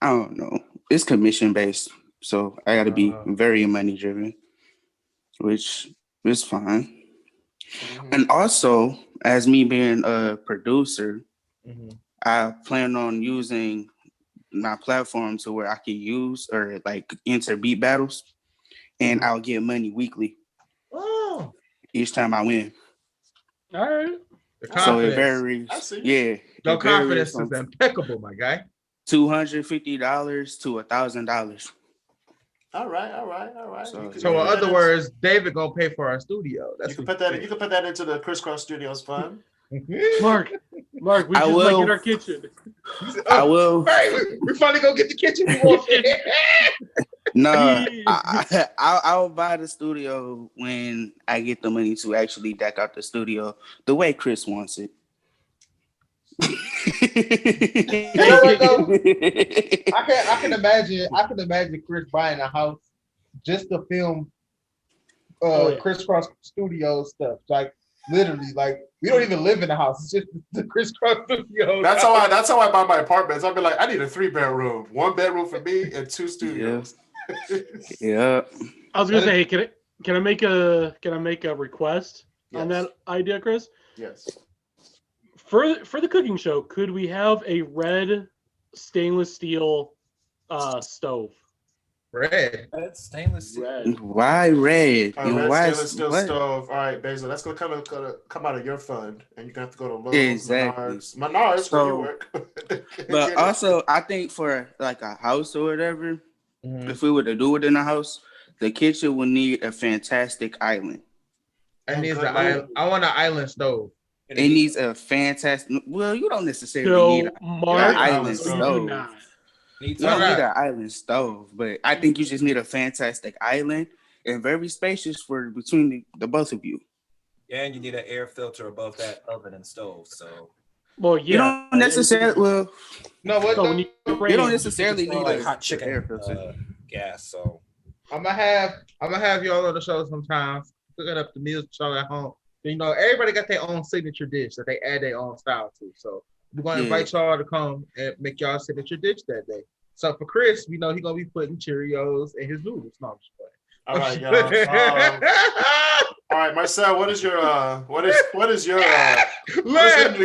I don't know. It's commission based, so I got to be very money driven, which is fine. And also, as me being a producer, I plan on using my platform to where I can use or like enter beat battles, and I'll get money weekly. Oh, each time I win. All right. The confidence. So it varies. Yeah. Your confidence is impeccable, my guy. $250 to $1,000. All right. So in other words, David gonna pay for our studio. You can put that into the Crisscross Studios fund. Mark, we just might get our kitchen. I will. Right, we finally gonna get the kitchen we want. No, I'll buy the studio when I get the money to actually deck out the studio the way Chris wants it. You know what, though? I can imagine Chris buying a house just to film Crisscross Studios stuff. Like literally, like we don't even live in the house. It's just the Crisscross Studios. That's how I buy my apartments. I'll be like, I need a 3-bedroom, 1 bedroom for me, and 2 studios. Yeah. I was gonna say, can I make a request on that idea, Chris? Yes. For the cooking show, could we have a red stainless steel stove? Red stainless steel. Red. Why red? Red stainless steel stove. All right, Basil, that's gonna come out of your fund, and you're gonna have to go to Lowe's, exactly. Menards where you work. But also, I think for like a house or whatever, if we were to do it in a house, the kitchen would need a fantastic island. I want an island stove. It needs a fantastic. Well, you don't necessarily need an island stove. You don't need an island stove, but I think you just need a fantastic island and very spacious for between the both of you. Yeah, and you need an air filter above that oven and stove. So, well, yeah, you don't necessarily. Well, no, what? So you don't necessarily need like a hot chicken air filter. gas. So I'm gonna have y'all on the show sometimes, cooking up the meals show at home. You know, everybody got their own signature dish that they add their own style to. So we're gonna invite y'all to come and make y'all signature dish that day. So for Chris, we know he's gonna be putting Cheerios in his noodles. No, I'm just playing. All right, y'all. All right, Marcel, what is your New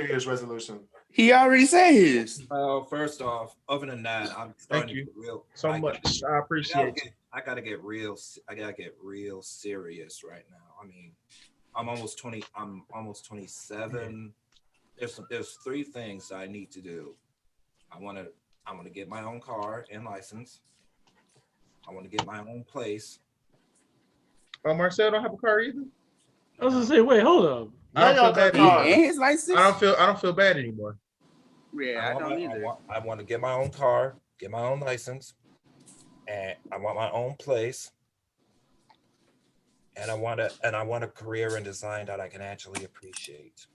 Year's resolution? He already said his. Well, first off, other than that, I'm starting to get real. So much. I appreciate it. I gotta get real serious right now. I mean, I'm almost 20. I'm almost 27. There's 3 things I need to do. I'm gonna get my own car and license. I want to get my own place. Oh, Marcel don't have a car either. I was gonna say, wait, hold up. I don't feel bad. And his license? I don't feel bad anymore. Yeah, I don't either. I want to get my own car, get my own license, and I want my own place. And I want a career in design that I can actually appreciate.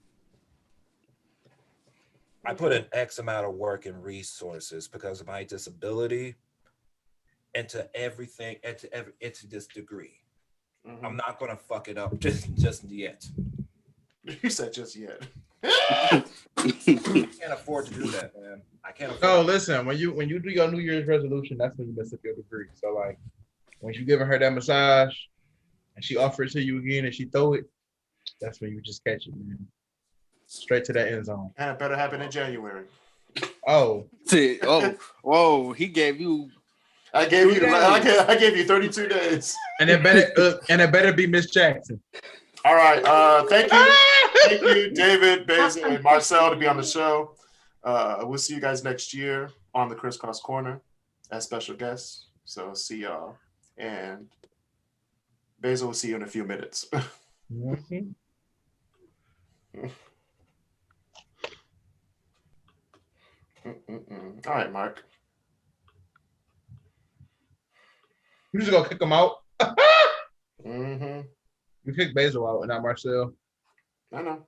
I put an X amount of work and resources because of my disability into everything, into this degree. I'm not gonna fuck it up just yet. You said just yet. I can't afford to do that, man. I can't afford. No, listen. When you do your New Year's resolution, that's when you mess up your degree. So like, when you giving her that massage, and she offers it to you again, and she throw it, that's when you just catch it, man. Straight to that end zone. And it better happen in January. Oh. Whoa! He gave you. I gave you 32 days. And it better be Miss Jackson. All right. Thank you, David, Basil, and Marcel, to be on the show. We'll see you guys next year on the Crisscross Corner as special guests. So see y'all. And Basil will see you in a few minutes. Mm-hmm. All right, Mark. You just gonna kick him out? Mm-hmm. We kicked Basil out and not Marcel. I know.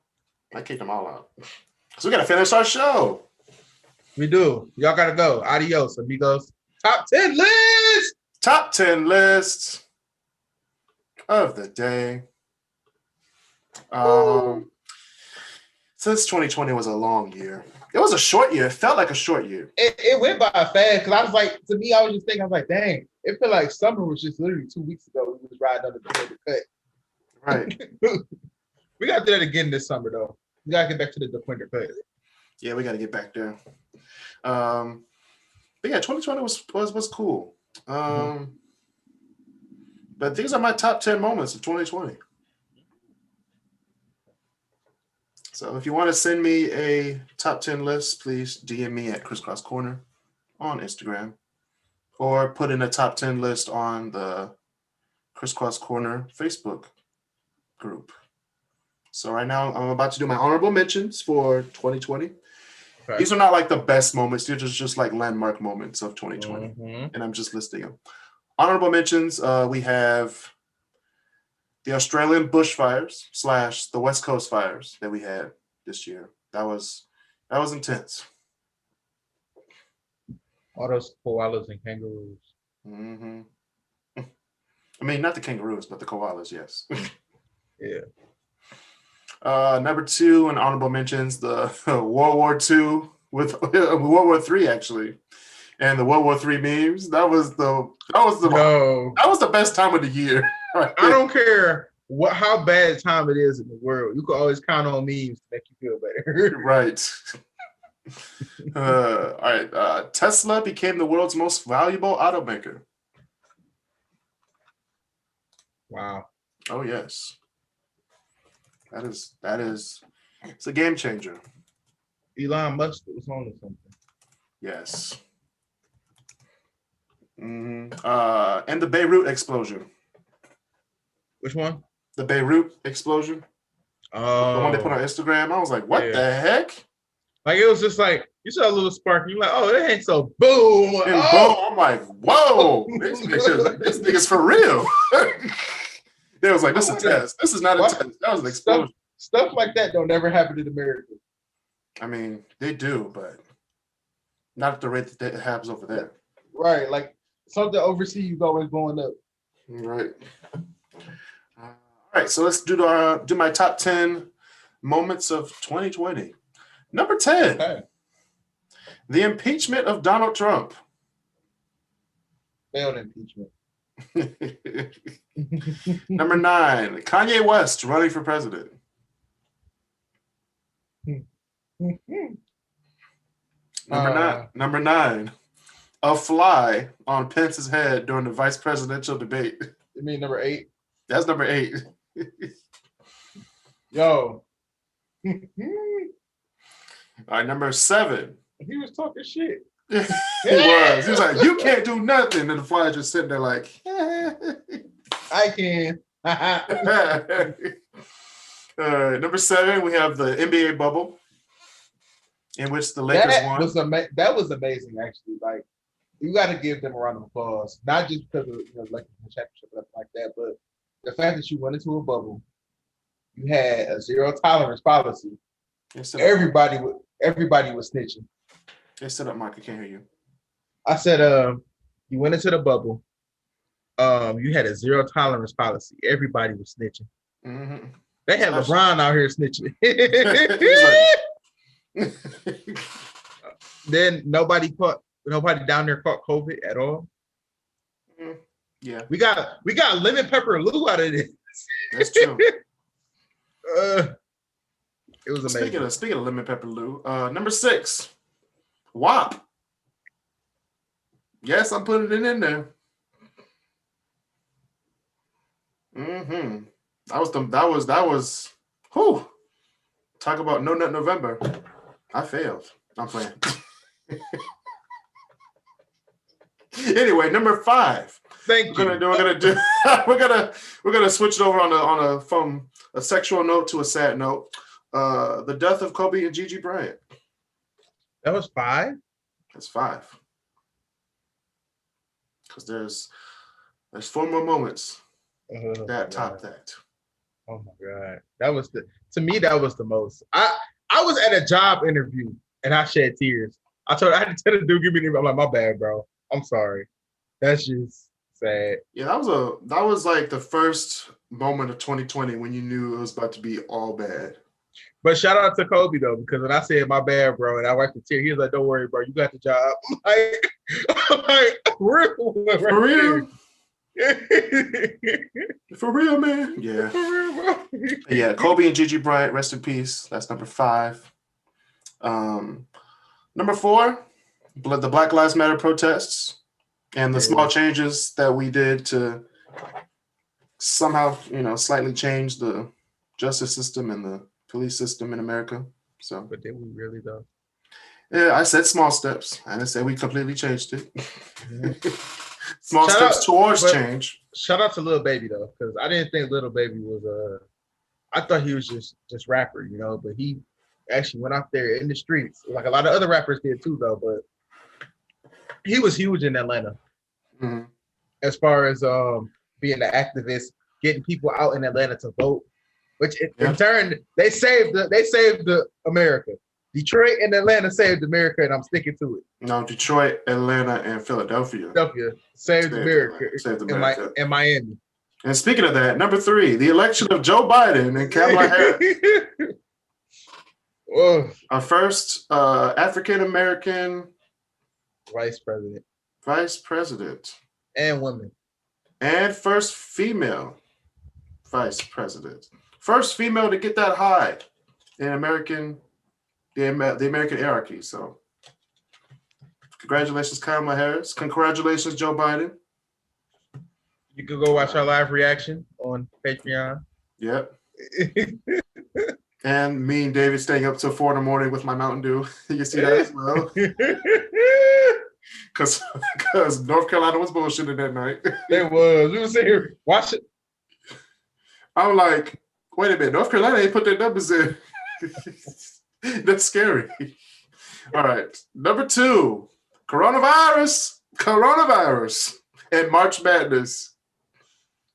I kicked them all out. So we gotta finish our show. We do. Y'all gotta go. Adios, amigos. Top 10 list. Top 10 list of the day. Since 2020 was a long year. It was a short year. It felt like a short year. It went by fast because I was like, to me, I was just thinking, I was like, dang, it felt like summer was just literally 2 weeks ago. We was riding under the cut. Right. We got to do that again this summer, though. We got to get back to the Dequindre cut. Yeah, we got to get back there. But yeah, 2020 was cool. But these are my top 10 moments of 2020. So if you want to send me a top 10 list, please DM me at Crisscross Corner on Instagram, or put in a top 10 list on the Crisscross Corner Facebook group. So right now I'm about to do my honorable mentions for 2020. Okay. These are not like the best moments. They're just like landmark moments of 2020. And I'm just listing them. Honorable mentions, we have the Australian bushfires / the West Coast fires that we had this year. That was intense. All those koalas and kangaroos. I mean, not the kangaroos, but the koalas, yes. Yeah. Number 2 in honorable mentions, the World War II with World War III actually, and the World War III memes. That was the best time of the year. I don't care how bad time it is in the world. You can always count on memes to make you feel better. Right. All right. Tesla became the world's most valuable automaker. Wow. Oh yes. That is it's a game changer. Elon Musk was on to something. Yes. And the Beirut explosion. Which one? The Beirut explosion. Oh. The one they put on Instagram. I was like, what the heck? Like, it was just like, you saw a little spark, and you're like, oh, that ain't so boom. And boom, I'm like, whoa, this nigga's for real. They was like, this is a test. This is not a test. That was an explosion. Stuff like that don't never happen in America. I mean, they do, but not at the rate that it happens over there. Right, like something overseas is always going up. Right. All right, so let's do my top 10 moments of 2020. Number 10, okay. The impeachment of Donald Trump. Failed impeachment. Number 9, Kanye West running for president. Number 9, a fly on Pence's head during the vice presidential debate. You mean number 8? That's number 8. Yo. All right, number 7. He was talking shit. He was. He was like, you can't do nothing. And the fly just sitting there like, I can. Number 7, we have the NBA bubble, in which the Lakers won. That was amazing, actually. Like, you got to give them a round of applause, not just because of like the championship and like that, but the fact that you went into a bubble, you had a zero tolerance policy. Everybody was snitching. Hey, sit up, Mike. I can't hear you. I said, you went into the bubble. You had a zero tolerance policy. Everybody was snitching. Mm-hmm. They had LeBron out here snitching. Then nobody down there caught COVID at all. Yeah, we got lemon pepper Lou out of this. That's true. It was amazing. Speaking of lemon pepper Lou, number 6, WAP. Yes, I'm putting it in there. Mm-hmm. That was. Whew. Talk about No Nut November. I failed. I'm playing. Anyway, number 5. Thank you. We're gonna switch it over from a sexual note to a sad note. The death of Kobe and Gigi Bryant. That was 5? That's 5. Because there's 4 more moments that top that. Oh my god, that was to me that was the most. I was at a job interview and I shed tears. I had to tell the dude, give me the. I'm like, my bad, bro. I'm sorry. That's just sad. Yeah, that was like the first moment of 2020 when you knew it was about to be all bad. But shout out to Kobe though, because when I said my bad, bro, and I wiped the tear, he was like, "Don't worry, bro, you got the job." I'm like For real. For real, man. Yeah. For real, bro. Yeah, Kobe and Gigi Bryant, rest in peace. That's number 5. Number 4, the Black Lives Matter protests and the small changes that we did to somehow, slightly change the justice system and the police system in America. So, but did we really though? Yeah, I said small steps. I didn't say we completely changed it. Small steps towards change. Shout out to Lil Baby though, because I didn't think Lil Baby was I thought he was just rapper, but he actually went out there in the streets like a lot of other rappers did too though. But he was huge in Atlanta as far as being an activist, getting people out in Atlanta to vote, which in turn they saved the America. Detroit and Atlanta saved America, and I'm sticking to it. No, Detroit, Atlanta, and Philadelphia saved America. Saved America. And Miami. And speaking of that, number 3, the election of Joe Biden and Kamala Harris. Our first African-American vice president. And woman. And first female vice president. First female to get that high in the American hierarchy. So congratulations, Kamala Harris. Congratulations, Joe Biden. You could go watch our live reaction on Patreon. Yep. And me and David staying up till 4 a.m. with my Mountain Dew. You can see that as well. Because North Carolina was bullshitting that night. It was. We were sitting here, watch it. I'm like, wait a minute, North Carolina ain't put their numbers in. That's scary. All right. Number 2, coronavirus, and March Madness.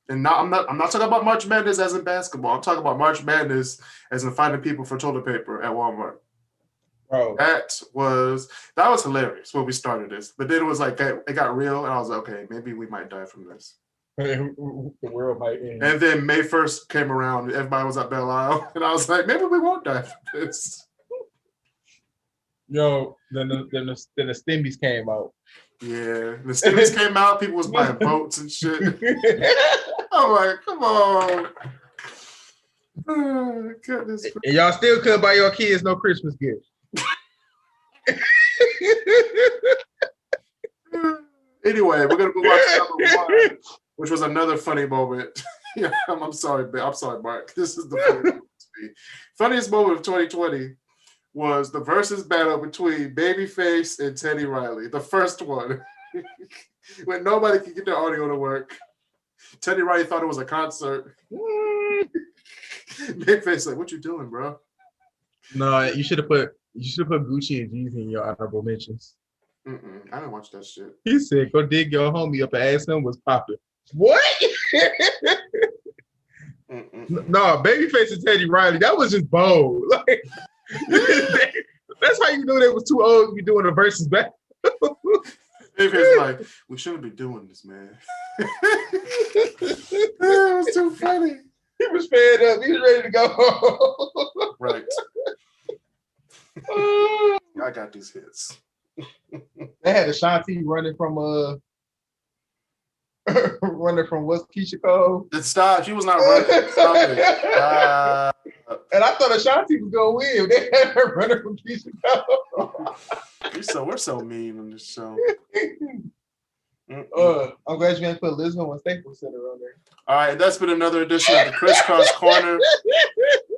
And now I'm not talking about March Madness as in basketball. I'm talking about March Madness as in finding people for toilet paper at Walmart. Bro. That was hilarious when we started this. But then it was like it got real, and I was like, okay, maybe we might die from this. The world might end. And then May 1st came around, everybody was at Belle Isle, and I was like, maybe we won't die from this. Yo, then the stimmies came out. Yeah, the stimmies came out. People was buying boats and shit. I'm like, come on. Oh, goodness. And y'all still couldn't buy your kids no Christmas gift. Anyway, we're gonna move on to number 1, which was another funny moment. Yeah, I'm sorry, Mark. This is the funniest moment of 2020. Was the versus battle between Babyface and Teddy Riley, the first one, when nobody could get their audio to work. Teddy Riley thought it was a concert. Babyface like, "What you doing, bro?" No, you should have put Gucci and Jeezy in your honorable mentions. I didn't watch that shit. He said, "Go dig your homie up and ask him what's popping." What? No, Babyface and Teddy Riley, that was just bold. Like. That's how you knew they was too old to be doing a versus battle. Babyface like, we shouldn't be doing this, man. It was too funny. He was fed up. He was ready to go home. Right. I got these hits. They had Ashanti running from what's Keisha Cole? Stop. She was not running. Stop it. And I thought Ashanti was gonna win. They had her running from Keisha Cole. We're so mean on this show. I'm glad you didn't put Lisbon and Staples Center on there. All right, that's been another edition of the Crisscross Corner.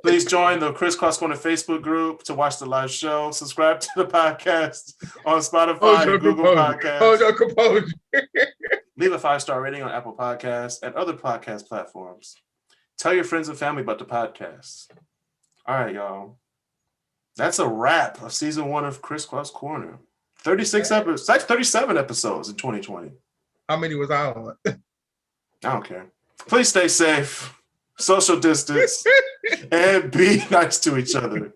Please join the Crisscross Corner Facebook group to watch the live show. Subscribe to the podcast on Spotify and Google Podcasts. Hold your composure. Leave a 5-star rating on Apple Podcasts and other podcast platforms. Tell your friends and family about the podcast. All right, y'all. That's a wrap of season 1 of Crisscross Corner. 36 episodes. That's 37 episodes in 2020. How many was I on? I don't care. Please stay safe. social distance, and be nice to each other.